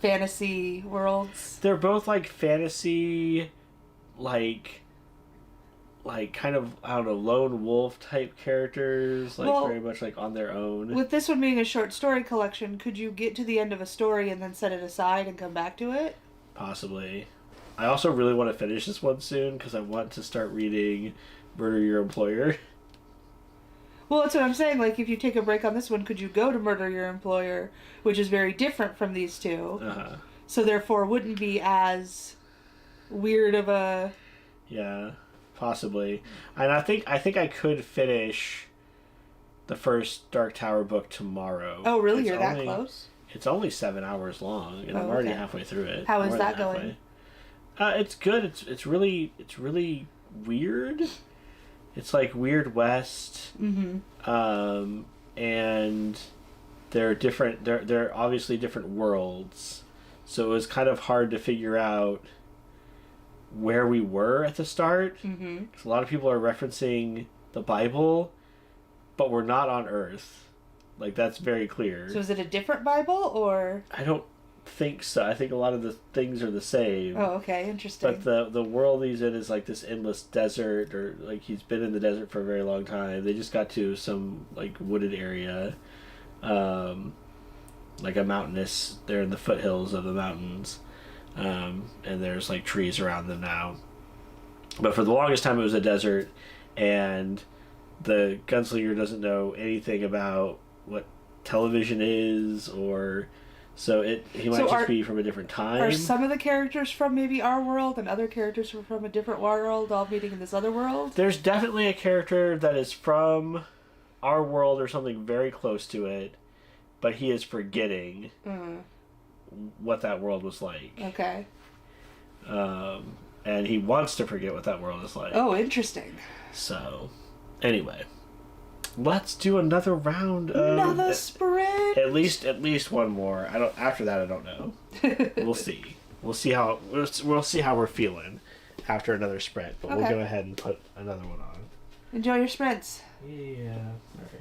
fantasy worlds. They're both like fantasy, like kind of, I don't know, lone wolf type characters, like Well, very much like on their own. With this one being a short story collection, could you get to the end of a story and then set it aside and come back to it? Possibly. I also really want to finish this one soon because I want to start reading Murder Your Employer. Well, that's what I'm saying. Like, if you take a break on this one, could you go to Murder Your Employer, which is very different from these two? Uh-huh. So therefore, wouldn't be as weird of a. Yeah, possibly. And I think I could finish the first Dark Tower book tomorrow. Oh, really? It's You're that only, close? It's only 7 hours long, and I'm already halfway through it. How is More that than going? halfway. It's good. It's really weird. It's like Weird West. Mm-hmm. And they're different. They're obviously different worlds, so it was kind of hard to figure out where we were at the start. Mm-hmm. 'Cause a lot of people are referencing the Bible, but we're not on Earth. Like, that's very clear. So is it a different Bible, or? I don't think so. I think a lot of the things are the same. Oh, okay, interesting. But the world he's in is like this endless desert, or like he's been in the desert for a very long time. They just got to some like wooded area, like a mountainous. They're in the foothills of the mountains, and there's like trees around them now. But for the longest time, it was a desert, and the gunslinger doesn't know anything about what television is, or so he might just be from a different time. Are some of the characters from maybe our world and other characters are from a different world all meeting in this other world? There's definitely a character that is from our world or something very close to it, but he is forgetting what that world was like. Okay. And he wants to forget what that world is like. Oh, interesting. So, anyway, let's do another round of Another sprint. At least one more. I don't. After that, I don't know. We'll see. We'll see how we're feeling after another sprint. But we'll Okay. go ahead and put another one on. Enjoy your sprints. Yeah. All right.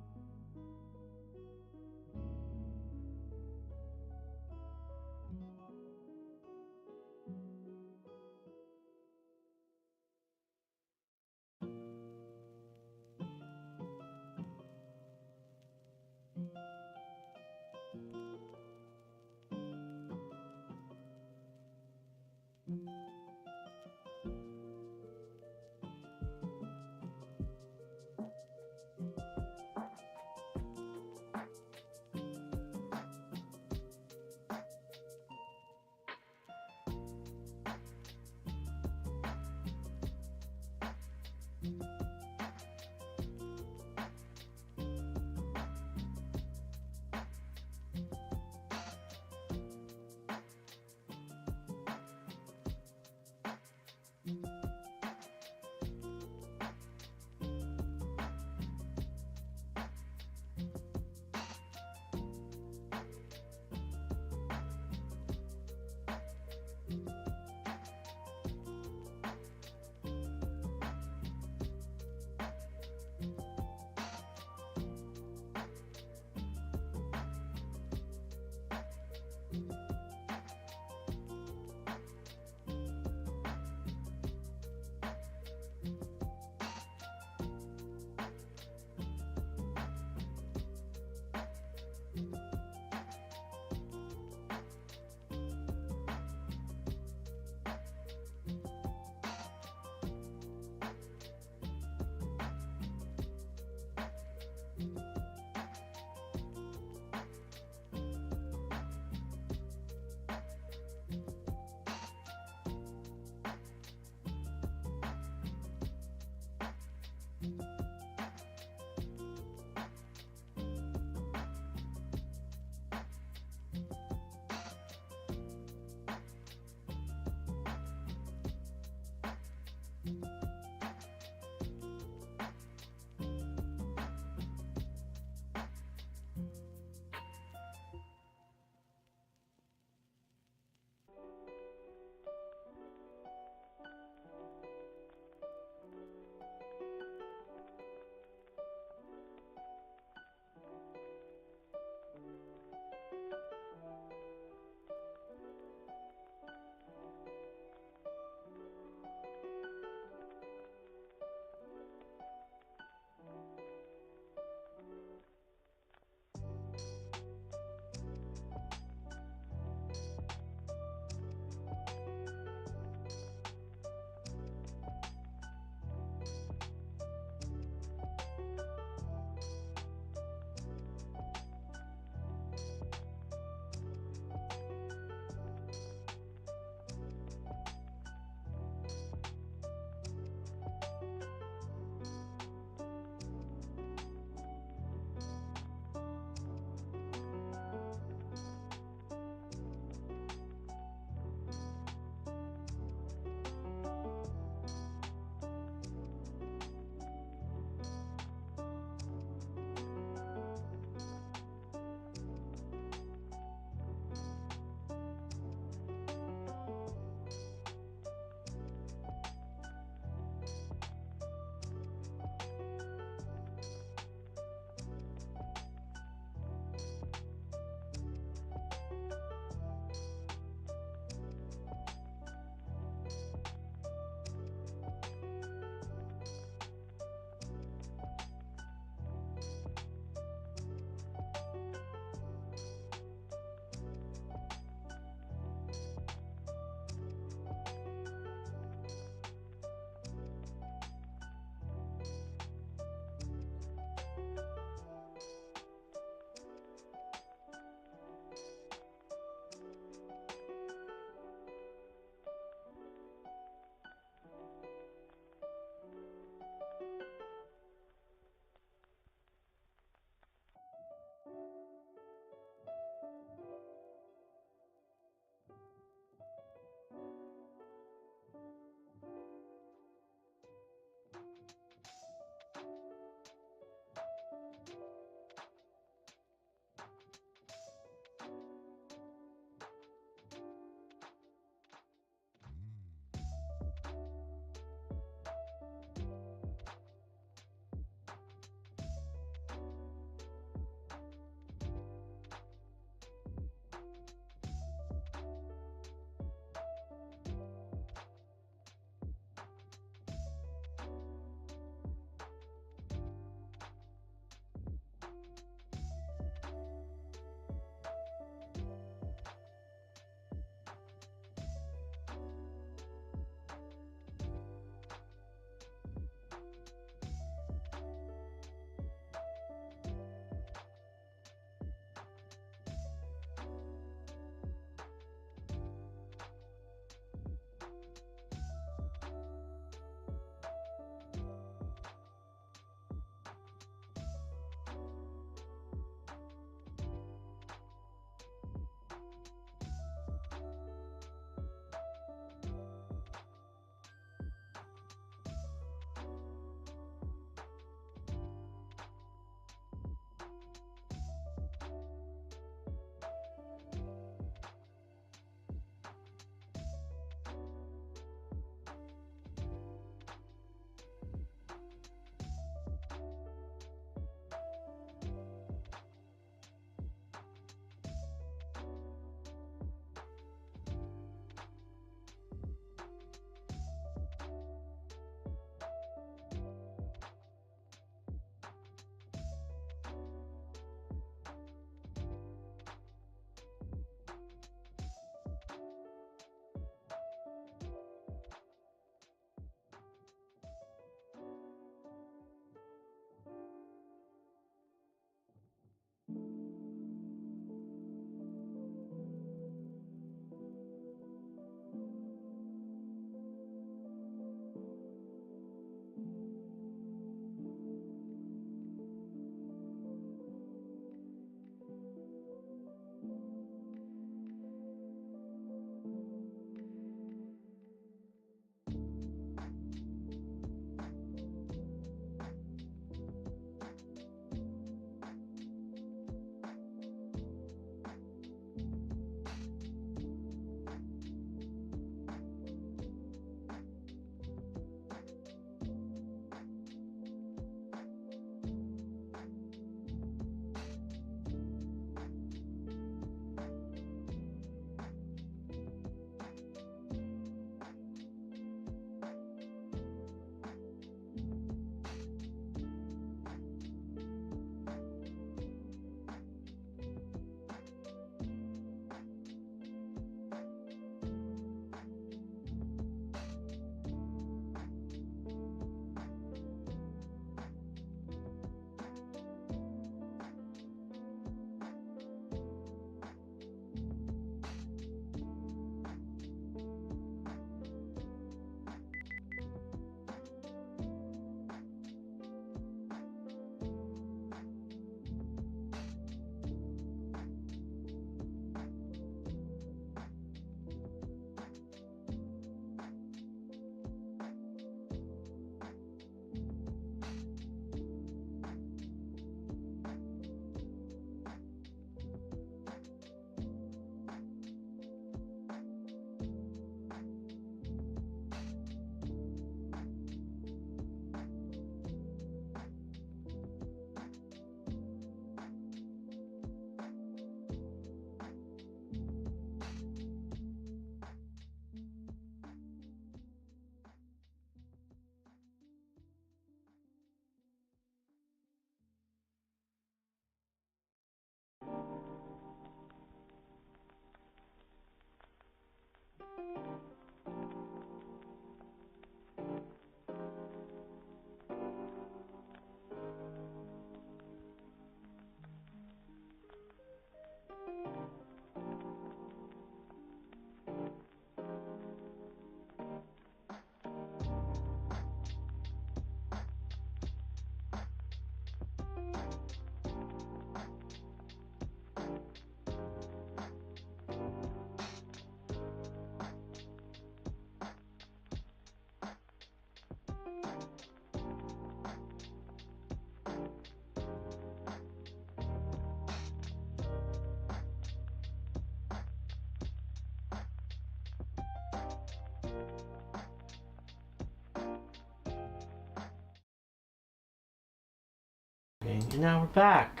And now we're back.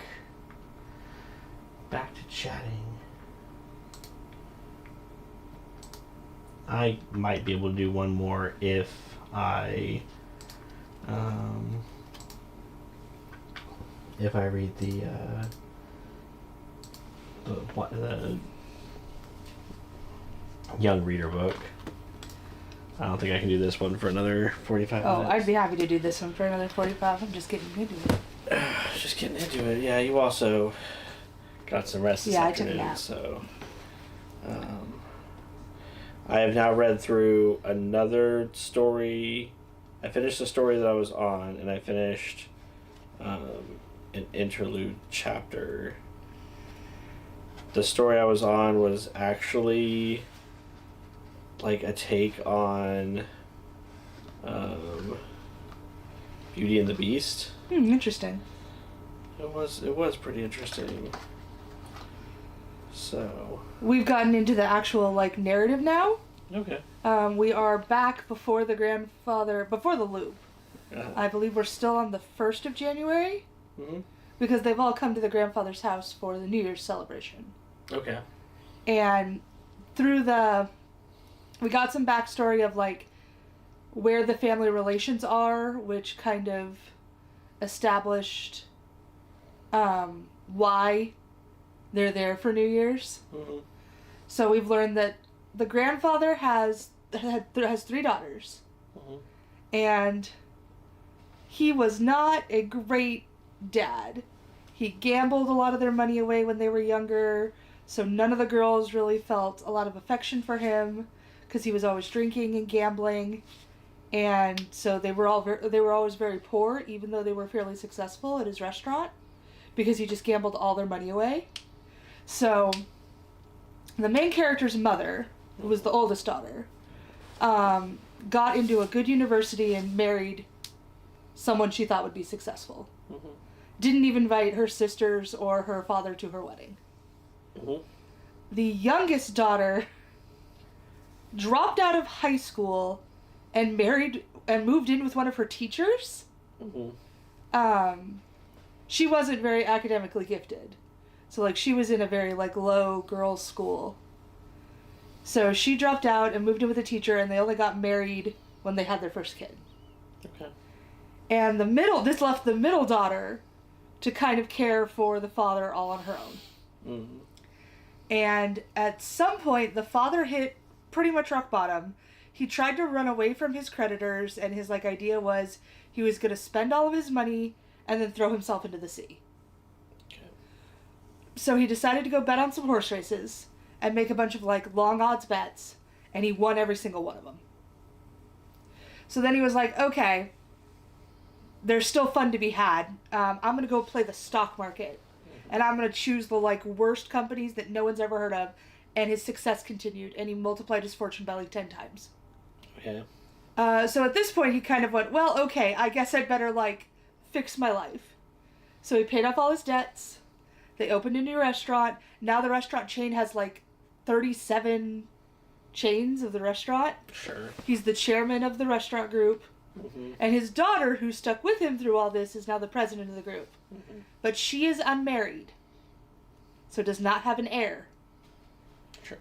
Back to chatting. I might be able to do one more if I read the young reader book. I don't think I can do this one for another 45 minutes. Oh, I'd be happy to do this one for another 45. I'm just getting into it. Just getting into it. Yeah, you also got some rest this afternoon. I took a nap. So, I have now read through another story. I finished the story that I was on, and I finished an interlude chapter. The story I was on was actually like a take on Beauty and the Beast. Interesting. It was pretty interesting. So we've gotten into the actual narrative now. Okay. We are back before the loop. I believe we're still on the 1st of January. Mm-hmm. Because they've all come to the grandfather's house for the New Year's celebration. Okay. And we got some backstory of where the family relations are, which kind of established why they're there for New Year's. Mm-hmm. So we've learned that the grandfather has 3 daughters. Mm-hmm. And he was not a great dad. He gambled a lot of their money away when they were younger, so none of the girls really felt a lot of affection for him because he was always drinking and gambling. And so they were always very poor, even though they were fairly successful at his restaurant, because he just gambled all their money away. So the main character's mother, who was the oldest daughter, got into a good university and married someone she thought would be successful. Mm-hmm. Didn't even invite her sisters or her father to her wedding. Mm-hmm. The youngest daughter dropped out of high school and married and moved in with one of her teachers. Mm-hmm. She wasn't very academically gifted. So she was in a very low girls' school. So she dropped out and moved in with a teacher, and they only got married when they had their first kid. Okay. And this left the middle daughter to kind of care for the father all on her own. Mm-hmm. And at some point, the father hit pretty much rock bottom. He tried to run away from his creditors, and his idea was he was going to spend all of his money and then throw himself into the sea. Okay. So he decided to go bet on some horse races and make a bunch of long odds bets, and he won every single one of them. So then he was like, okay, there's still fun to be had. I'm going to go play the stock market. And I'm going to choose the worst companies that no one's ever heard of. And his success continued. And he multiplied his fortune by 10 times. Okay. So at this point he kind of went, well, okay, I guess I'd better fix my life. So he paid off all his debts. They opened a new restaurant. Now the restaurant chain has 37 chains of the restaurant. Sure. He's the chairman of the restaurant group. Mm-hmm. And his daughter, who stuck with him through all this, is now the president of the group. Mm-hmm. But she is unmarried, so does not have an heir. Sure.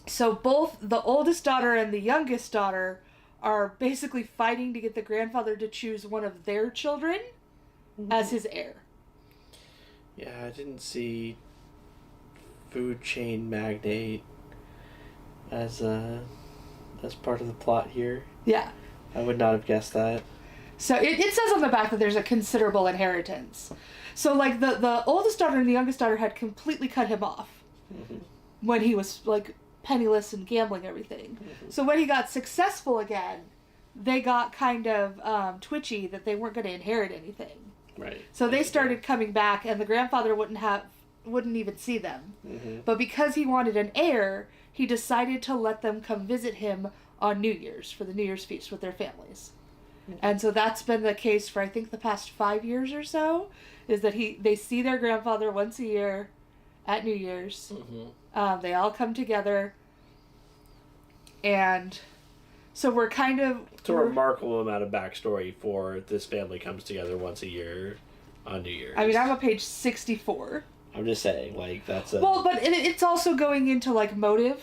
So both the oldest daughter and the youngest daughter are basically fighting to get the grandfather to choose one of their children as his heir. Yeah, I didn't see food chain magnate as part of the plot here. Yeah. I would not have guessed that. So it says on the back that there's a considerable inheritance. So like the oldest daughter and the youngest daughter had completely cut him off when he was like penniless and gambling everything. So when he got successful again, they got kind of twitchy that they weren't going to inherit anything. Right. So they started coming back, and the grandfather wouldn't even see them. But because he wanted an heir, he decided to let them come visit him on New Year's for the New Year's feast with their families. And so that's been the case for I think the past 5 years or so, is that they see their grandfather once a year at New Year's. They all come together, and so we're kind of... It's a remarkable amount of backstory for this family comes together once a year on New Year's. I mean, I'm on page 64. I'm just saying, like, that's a... Well, but it's also going into, like, motive,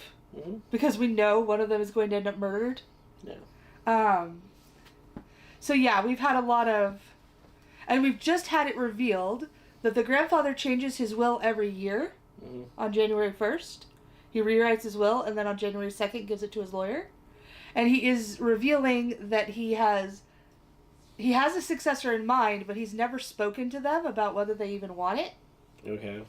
because we know one of them is going to end up murdered. Yeah. So, yeah, we've had a lot of... And we've just had it revealed that the grandfather changes his will every year on January 1st. He rewrites his will, and then on January 2nd gives it to his lawyer. And he is revealing that he has a successor in mind, but he's never spoken to them about whether they even want it. Okay.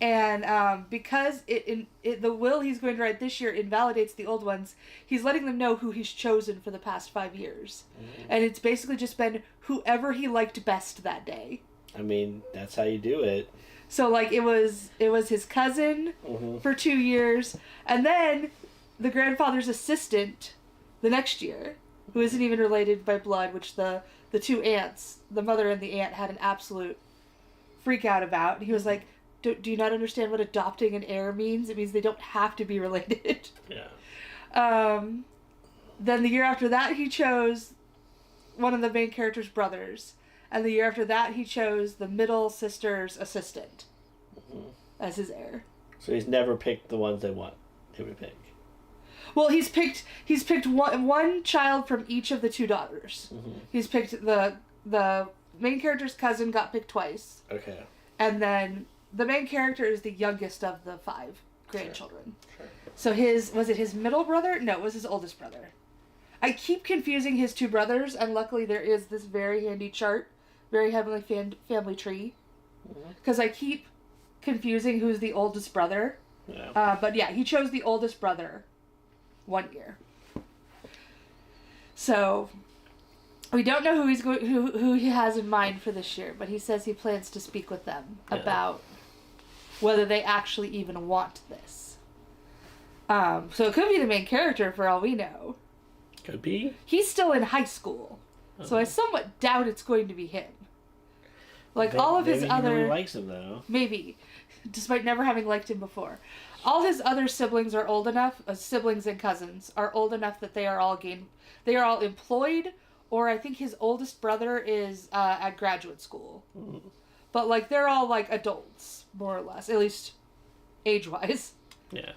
And because the will he's going to write this year invalidates the old ones, he's letting them know who he's chosen for the past 5 years. And it's basically just been whoever he liked best that day. I mean, that's how you do it. So, like, it was his cousin for 2 years, and then the grandfather's assistant the next year, who isn't even related by blood, which the two aunts, the mother and the aunt, had an absolute freak out about. And he was like, do you not understand what adopting an heir means? It means they don't have to be related. Yeah. Then the year after that, he chose one of the main character's brothers. And the year after that, he chose the middle sister's assistant as his heir. So he's never picked the ones they want him to pick. Well, he's picked one child from each of the two daughters. He's picked the main character's cousin got picked twice. Okay. And then the main character is the youngest of the 5 grandchildren. Sure. So was it his middle brother? No, it was his oldest brother. I keep confusing his 2 brothers, and luckily there is this very handy chart, very heavily family tree, because I keep confusing who's the oldest brother. Yeah. But yeah, he chose the oldest brother 1 year. So we don't know who he has in mind for this year, but he says he plans to speak with them about whether they actually even want this. So it could be the main character for all we know. Could be. He's still in high school, so I somewhat doubt it's going to be him. Like all of his other... Maybe he really likes him, though. Maybe, despite never having liked him before. All his other siblings are old enough, siblings and cousins, are old enough that they are all employed, or I think his oldest brother is at graduate school. But, like, they're all, like, adults, more or less, at least age-wise. Yeah.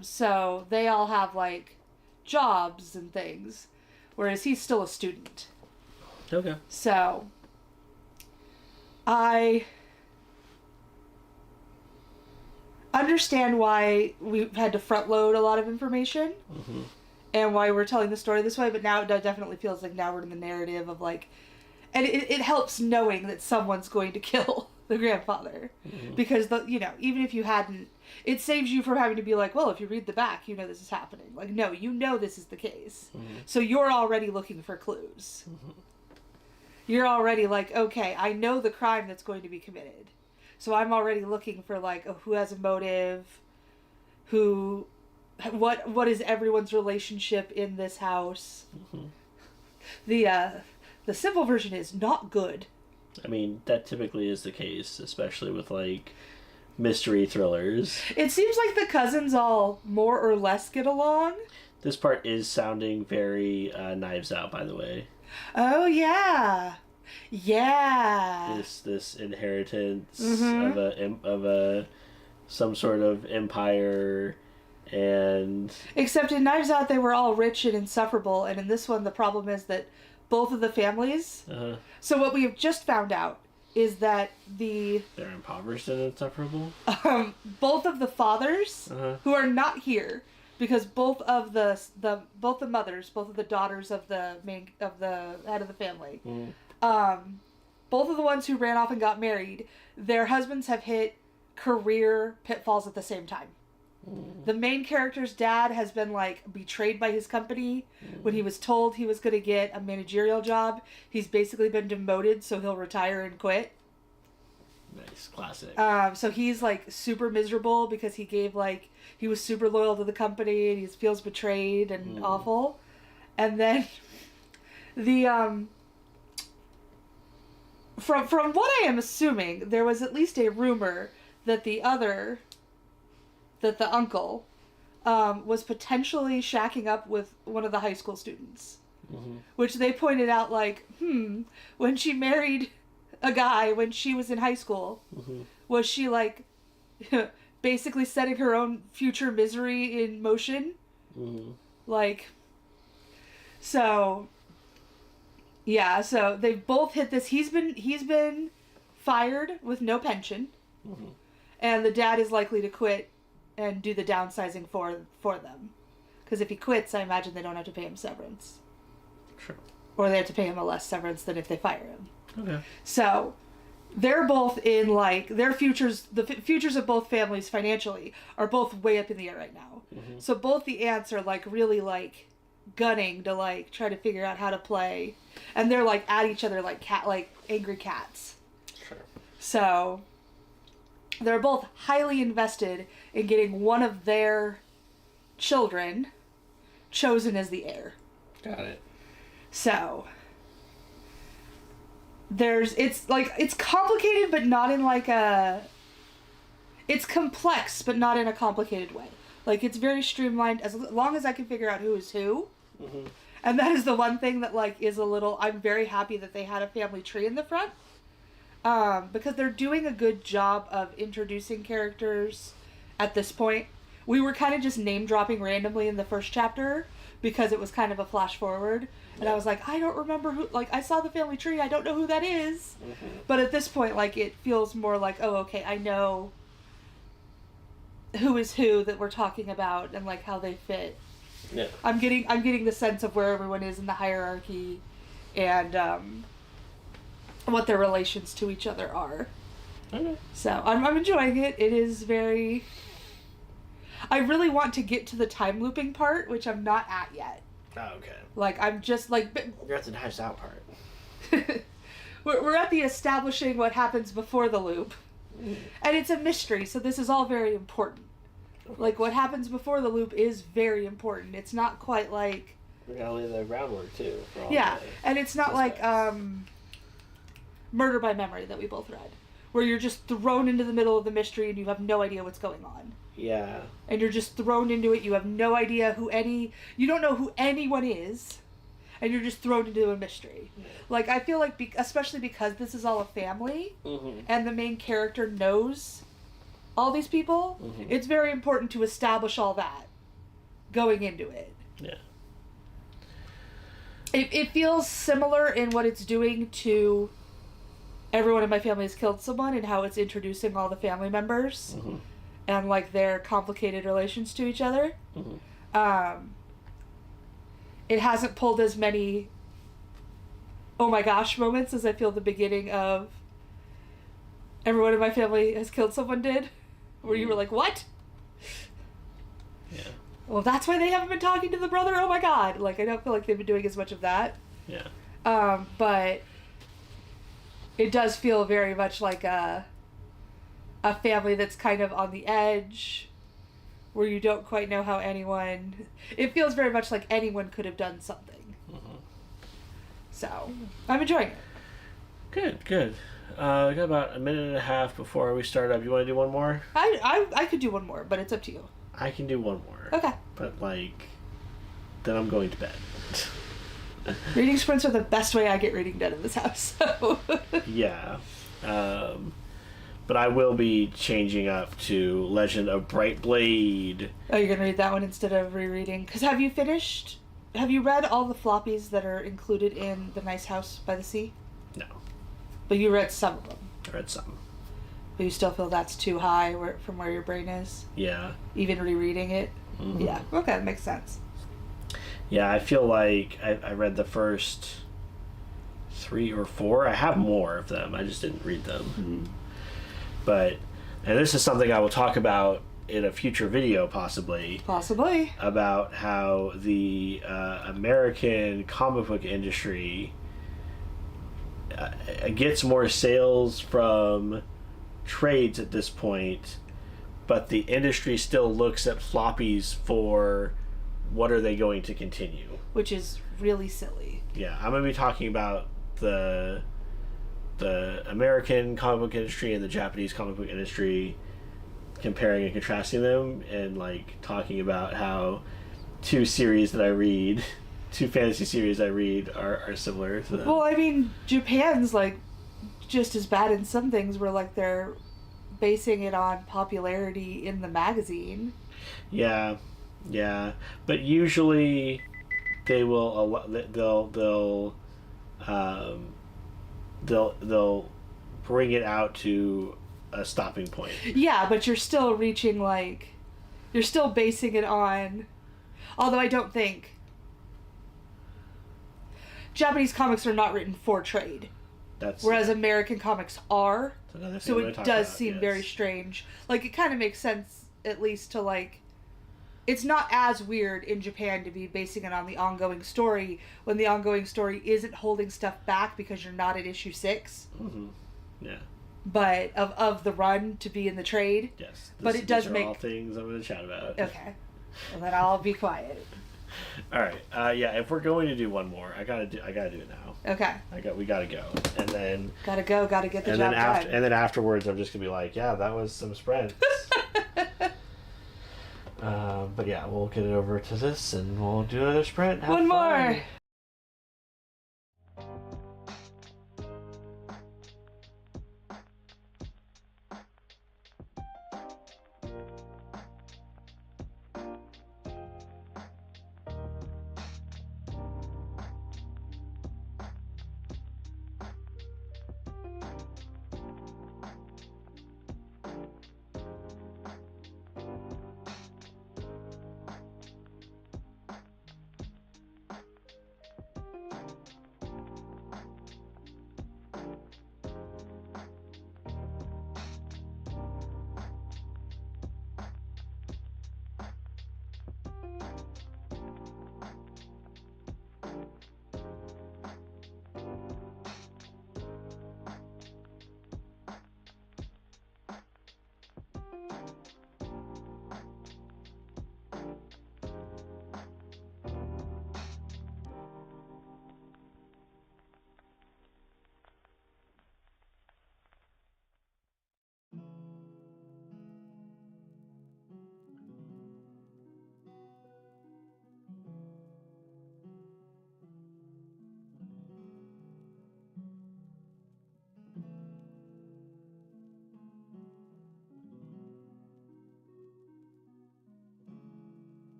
So they all have, like, jobs and things, whereas he's still a student. Okay. So I understand why we've had to front load a lot of information and why we're telling the story this way, but now it definitely feels like now we're in the narrative of, like, and it helps knowing that someone's going to kill the grandfather, because even if you hadn't, it saves you from having to be like, well, if you read the back, you know this is happening. Like, no, you know this is the case, so you're already looking for clues. You're already like, okay, I know the crime that's going to be committed, so I'm already looking for, like, who has a motive, what is everyone's relationship in this house. The simple version is not good. I mean, that typically is the case, especially with, like, mystery thrillers. It seems like the cousins all more or less get along. This part is sounding very Knives Out, by the way. Oh, yeah. Yeah. This inheritance of some sort of empire, and... Except in Knives Out, they were all rich and insufferable, and in this one, the problem is that both of the families... So what we have just found out is that they're impoverished and insufferable? Both of the fathers, who are not here, because both of the mothers, both of the daughters of the head of the family, both of the ones who ran off and got married, their husbands have hit career pitfalls at the same time. The main character's dad has been like betrayed by his company. When he was told he was going to get a managerial job, he's basically been demoted, so he'll retire and quit. Nice, classic. So he's like super miserable because he was super loyal to the company and he feels betrayed and awful. And then the from what I am assuming, there was at least a rumor that the uncle was potentially shacking up with one of the high school students. Which they pointed out like, when she married a guy when she was in high school, was she like basically setting her own future misery in motion? Like, so yeah, so they've both hit this. He's been fired with no pension, and the dad is likely to quit and do the downsizing for them, because if he quits, I imagine they don't have to pay him severance. Sure. Or they have to pay him a less severance than if they fire him. Okay. So they're both in like their futures. The futures of both families financially are both way up in the air right now. So both the aunts are like really like gunning to like try to figure out how to play, and they're like at each other like angry cats. Sure. So they're both highly invested in getting one of their children chosen as the heir. Got it. So it's complicated, but not in like it's complex, but not in a complicated way. Like, it's very streamlined as long as I can figure out who is who. And that is the one thing that like is a little, I'm very happy that they had a family tree in the front. Because they're doing a good job of introducing characters at this point. We were kind of just name dropping randomly in the first chapter because it was kind of a flash forward. And I was like, I don't remember who, like, I saw the family tree, I don't know who that is. But at this point, like, it feels more like, oh, okay, I know who is who that we're talking about and, like, how they fit. Yeah. I'm getting the sense of where everyone is in the hierarchy and what their relations to each other are. Okay. So I'm enjoying it. It is very... I really want to get to the time looping part, which I'm not at yet. Oh, okay. Like, I'm just like... You're at the Knives Out part. we're at the establishing what happens before the loop. And it's a mystery, so this is all very important. Like, what happens before the loop is very important. It's not quite like... We gotta lay the groundwork, too. For all yeah, the and it's not like aspects. Murder by Memory that we both read, where you're just thrown into the middle of the mystery and you have no idea what's going on. Yeah. And you're just thrown into it. You have no idea you don't know who anyone is, and you're just thrown into a mystery. Yeah. Like, I feel like, especially because this is all a family, and the main character knows all these people, it's very important to establish all that going into it. Yeah. It feels similar in what it's doing to Everyone in My Family Has Killed Someone, and how it's introducing all the family members and like their complicated relations to each other. It hasn't pulled as many oh my gosh moments as I feel the beginning of Everyone in My Family Has Killed Someone did, where you were like, what? Yeah. Well, that's why they haven't been talking to the brother? Oh my god. Like, I don't feel like they've been doing as much of that. Yeah. But it does feel very much like a family that's kind of on the edge, where you don't quite know how anyone... It feels very much like anyone could have done something. So, I'm enjoying it. Good. We got about a minute and a half before we start up. You want to do one more? I could do one more, but it's up to you. I can do one more. Okay. But, like, then I'm going to bed. Reading sprints are the best way I get reading done in this house. So. Yeah. But I will be changing up to Legend of Bright Blade. Oh, you're going to read that one instead of rereading? Because have you read all the floppies that are included in The Nice House by the Sea? No. But you read some of them. I read some. But you still feel that's too high from where your brain is? Yeah. Even rereading it? Mhm. Yeah. Okay, that makes sense. Yeah, I feel like I read the first 3 or 4. I have more of them. I just didn't read them. But, and this is something I will talk about in a future video, possibly, Possibly. about how the American comic book industry gets more sales from trades at this point, but the industry still looks at floppies for what are they going to continue. Which is really silly. Yeah, I'm going to be talking about the American comic book industry and the Japanese comic book industry, comparing and contrasting them, and like talking about how two fantasy series I read are similar to them. Well, I mean, Japan's like just as bad in some things where like they're basing it on popularity in the magazine. Yeah, but usually they will they'll bring it out to a stopping point. Yeah, but you're still reaching like you're still basing it on, although I don't think Japanese comics are not written for trade. Whereas American comics are. So it does seem very strange. Like, it kind of makes sense, at least, to, like... It's not as weird in Japan to be basing it on the ongoing story when the ongoing story isn't holding stuff back because you're not at issue 6. Mm-hmm. Yeah. But of the run to be in the trade. Yes. But it does make... all things I'm going to chat about. Okay. Well, then I'll be quiet. All right. Yeah. If we're going to do one more, I gotta do it now. Okay. We gotta go, and then. Gotta get the job done. And then afterwards, I'm just gonna be like, yeah, that was some sprints. But yeah, we'll get it over to this, and we'll do another sprint. Have one fun. more.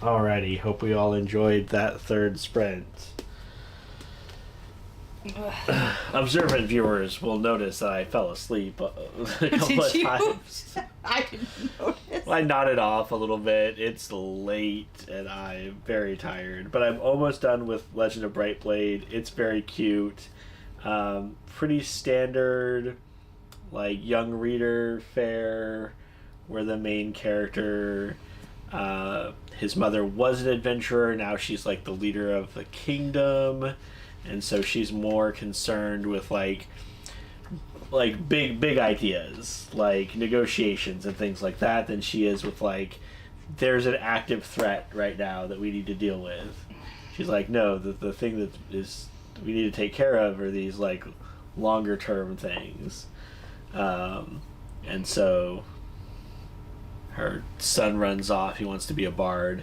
Alrighty, hope we all enjoyed that third sprint. Observant viewers will notice that I fell asleep a couple of times. I didn't notice. I nodded off a little bit. It's late and I'm very tired, but I'm almost done with Legend of Brightblade. It's very cute. Pretty standard, like young reader fare, where the main character, his mother was an adventurer. Now she's like the leader of the kingdom. And so she's more concerned with like big ideas, like negotiations and things like that, than she is with like, there's an active threat right now that we need to deal with. She's like, no, the thing that is we need to take care of are these like longer term things. And so her son runs off. He wants to be a bard,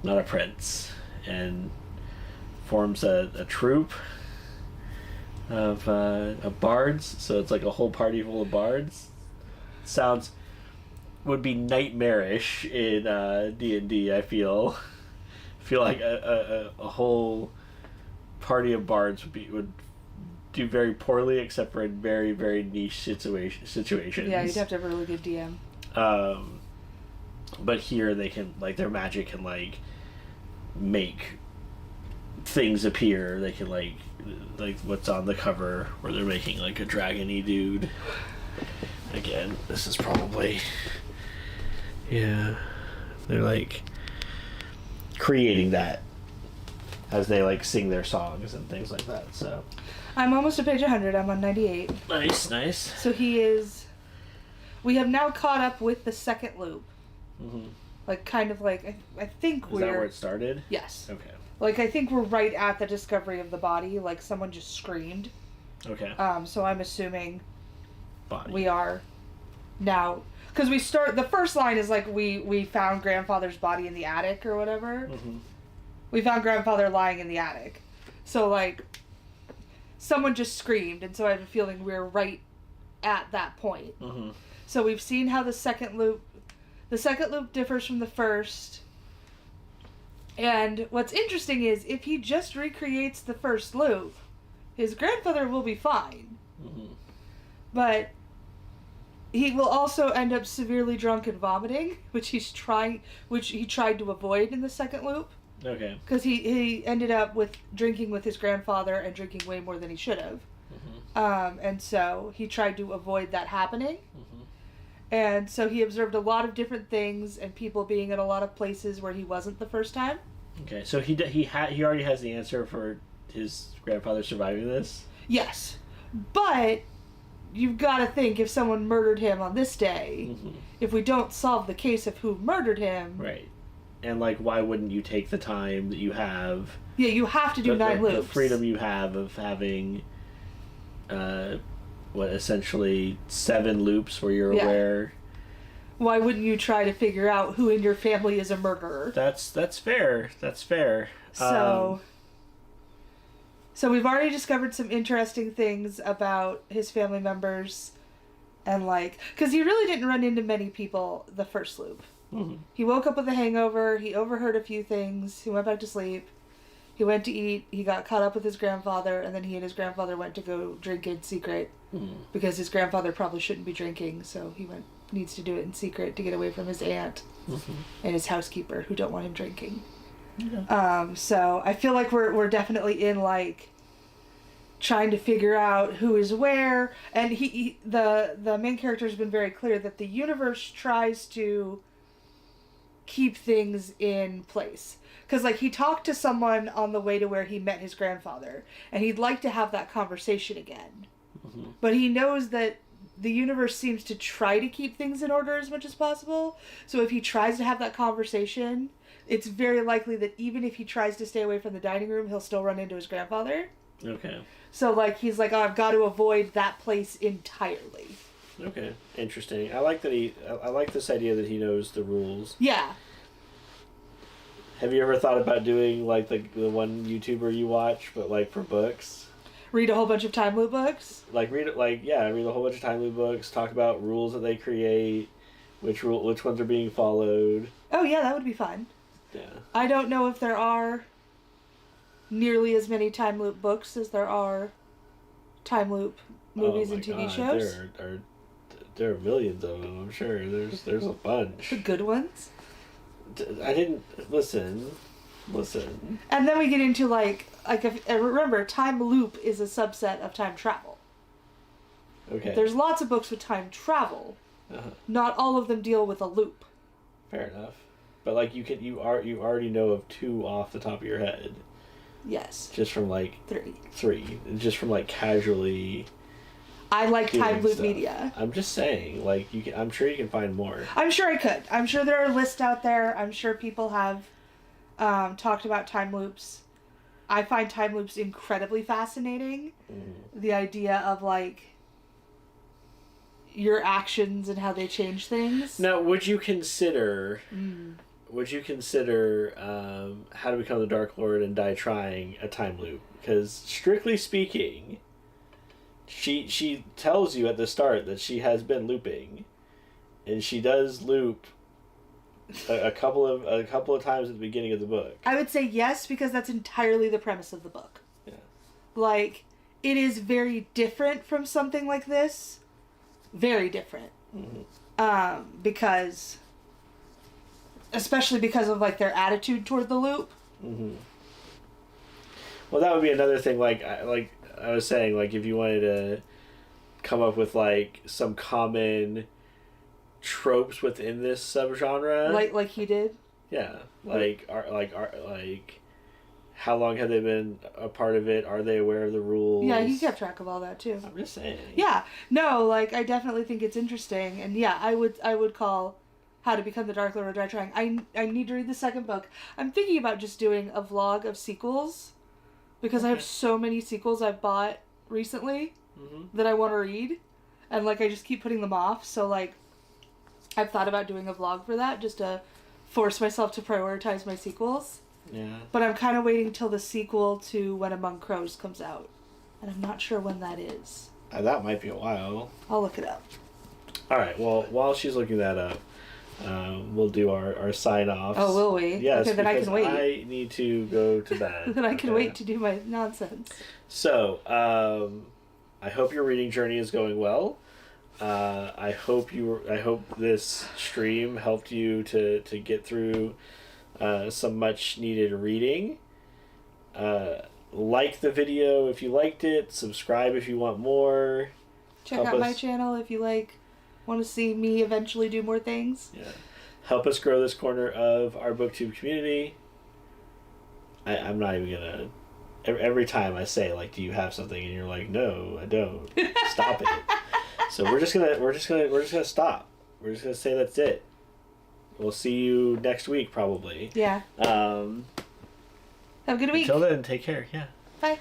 not a prince, and forms a troupe of bards. So it's like a whole party full of bards. Would be nightmarish in D&D. I feel like a whole party of bards would do very poorly, except for in very, very niche situations. Yeah, you'd have to have a really good DM. But here they can, like, their magic can like make things appear. They can like what's on the cover where they're making like a dragon-y dude. Again, this is probably, yeah, they're like creating that as they like sing their songs and things like that. So I'm almost at page 100. I'm on 98. nice. So we have now caught up with the second loop. Mm-hmm. Like, kind of like, I think Is that where it started? Yes. Okay. Like, I think we're right at the discovery of the body. Like, someone just screamed. Okay. So I'm assuming Body. we are now... Because the first line is like, we found grandfather's body in the attic or whatever. Mm-hmm. We found grandfather lying in the attic. So, like, someone just screamed, and so I have a feeling we're right at that point. Mm-hmm. So we've seen how the second loop differs from the first. And what's interesting is, if he just recreates the first loop, his grandfather will be fine. Mm-hmm. But he will also end up severely drunk and vomiting, which he tried to avoid in the second loop. Okay. Because he ended up drinking with his grandfather and drinking way more than he should have. Mm-hmm. And so he tried to avoid that happening. Mm-hmm. And so he observed a lot of different things and people being in a lot of places where he wasn't the first time. Okay, so he already has the answer for his grandfather surviving this? Yes. But you've got to think, if someone murdered him on this day, Mm-hmm. if we don't solve the case of who murdered him... Right. And, like, why wouldn't you take the time that you have... Yeah, you have to do 9 loops. The freedom you have of having, essentially 7 loops where you're aware... Why wouldn't you try to figure out who in your family is a murderer? That's fair. That's fair. So we've already discovered some interesting things about his family members, and like, because he really didn't run into many people the first loop. Mm-hmm. He woke up with a hangover. He overheard a few things. He went back to sleep. He went to eat. He got caught up with his grandfather, and then he and his grandfather went to go drink in secret because his grandfather probably shouldn't be drinking, so he needs to do it in secret to get away from his aunt and his housekeeper who don't want him drinking. Yeah. So I feel like we're definitely in like trying to figure out who is where, and the main character has been very clear that the universe tries to keep things in place. Because, like, he talked to someone on the way to where he met his grandfather, and he'd like to have that conversation again. Mm-hmm. But he knows that the universe seems to try to keep things in order as much as possible. So if he tries to have that conversation, it's very likely that even if he tries to stay away from the dining room, he'll still run into his grandfather. Okay. So, like, he's like, oh, I've got to avoid that place entirely. Okay. Interesting. I like that I like this idea that he knows the rules. Yeah. Have you ever thought about doing, like, the one YouTuber you watch, but, like, for books? Read a whole bunch of time loop books? Like, read a whole bunch of time loop books, talk about rules that they create, which ones are being followed. Oh, yeah, that would be fun. Yeah. I don't know if there are nearly as many time loop books as there are time loop movies and TV shows. There are millions of them. I'm sure there's a bunch. The good ones. I didn't listen. And then we get into like remember, time loop is a subset of time travel. Okay. There's lots of books with time travel. Uh-huh. Not all of them deal with a loop. Fair enough. But like you already know of 2 off the top of your head. Yes. Just from like 3. Just from like casually. I like time loop stuff. media. I'm just saying, like I'm sure you can find more. I'm sure I could. I'm sure there are lists out there. I'm sure people have talked about time loops. I find time loops incredibly fascinating. Mm-hmm. The idea of like your actions and how they change things. Now, would you consider How to Become the Dark Lord and Die Trying a time loop? Because strictly speaking, she tells you at the start that she has been looping, and she does loop a couple of times at the beginning of the book. I would say yes, because that's entirely the premise of the book. Yeah. Like, it is very different from something like this. Very different. Mm-hmm. Especially because of like their attitude toward the loop. Mm-hmm. Well, that would be another thing. Like I was saying, like if you wanted to come up with like some common tropes within this subgenre, like he did. Yeah, like how long have they been a part of it? Are they aware of the rules? Yeah, he kept track of all that too. I'm just saying. Yeah, no, like I definitely think it's interesting, and yeah, I would call How to Become the Dark Lord or Die Trying. I need to read the second book. I'm thinking about just doing a vlog of sequels, because I have so many sequels I've bought recently that I want to read, and like I just keep putting them off. So like, I've thought about doing a vlog for that, just to force myself to prioritize my sequels. Yeah. But I'm kind of waiting till the sequel to When Among Crows comes out. And I'm not sure when that is. That might be a while. I'll look it up. Alright, well, while she's looking that up, we'll do our sign-offs. Oh, will we? Yes, okay, then I can wait. I need to go to bed. Then I can wait to do my nonsense. So, I hope your reading journey is going well. I hope this stream helped you to get through some much needed reading. Like the video if you liked it. Subscribe if you want more. Check out my channel if you want to see me eventually do more things. Yeah. Help us grow this corner of our BookTube community. I'm not even gonna. Every time I say like, do you have something, and you're like, no, I don't. Stop it. So we're just gonna stop. We're just gonna say that's it. We'll see you next week, probably. Yeah. Have a good week. Until then, take care. Yeah. Bye.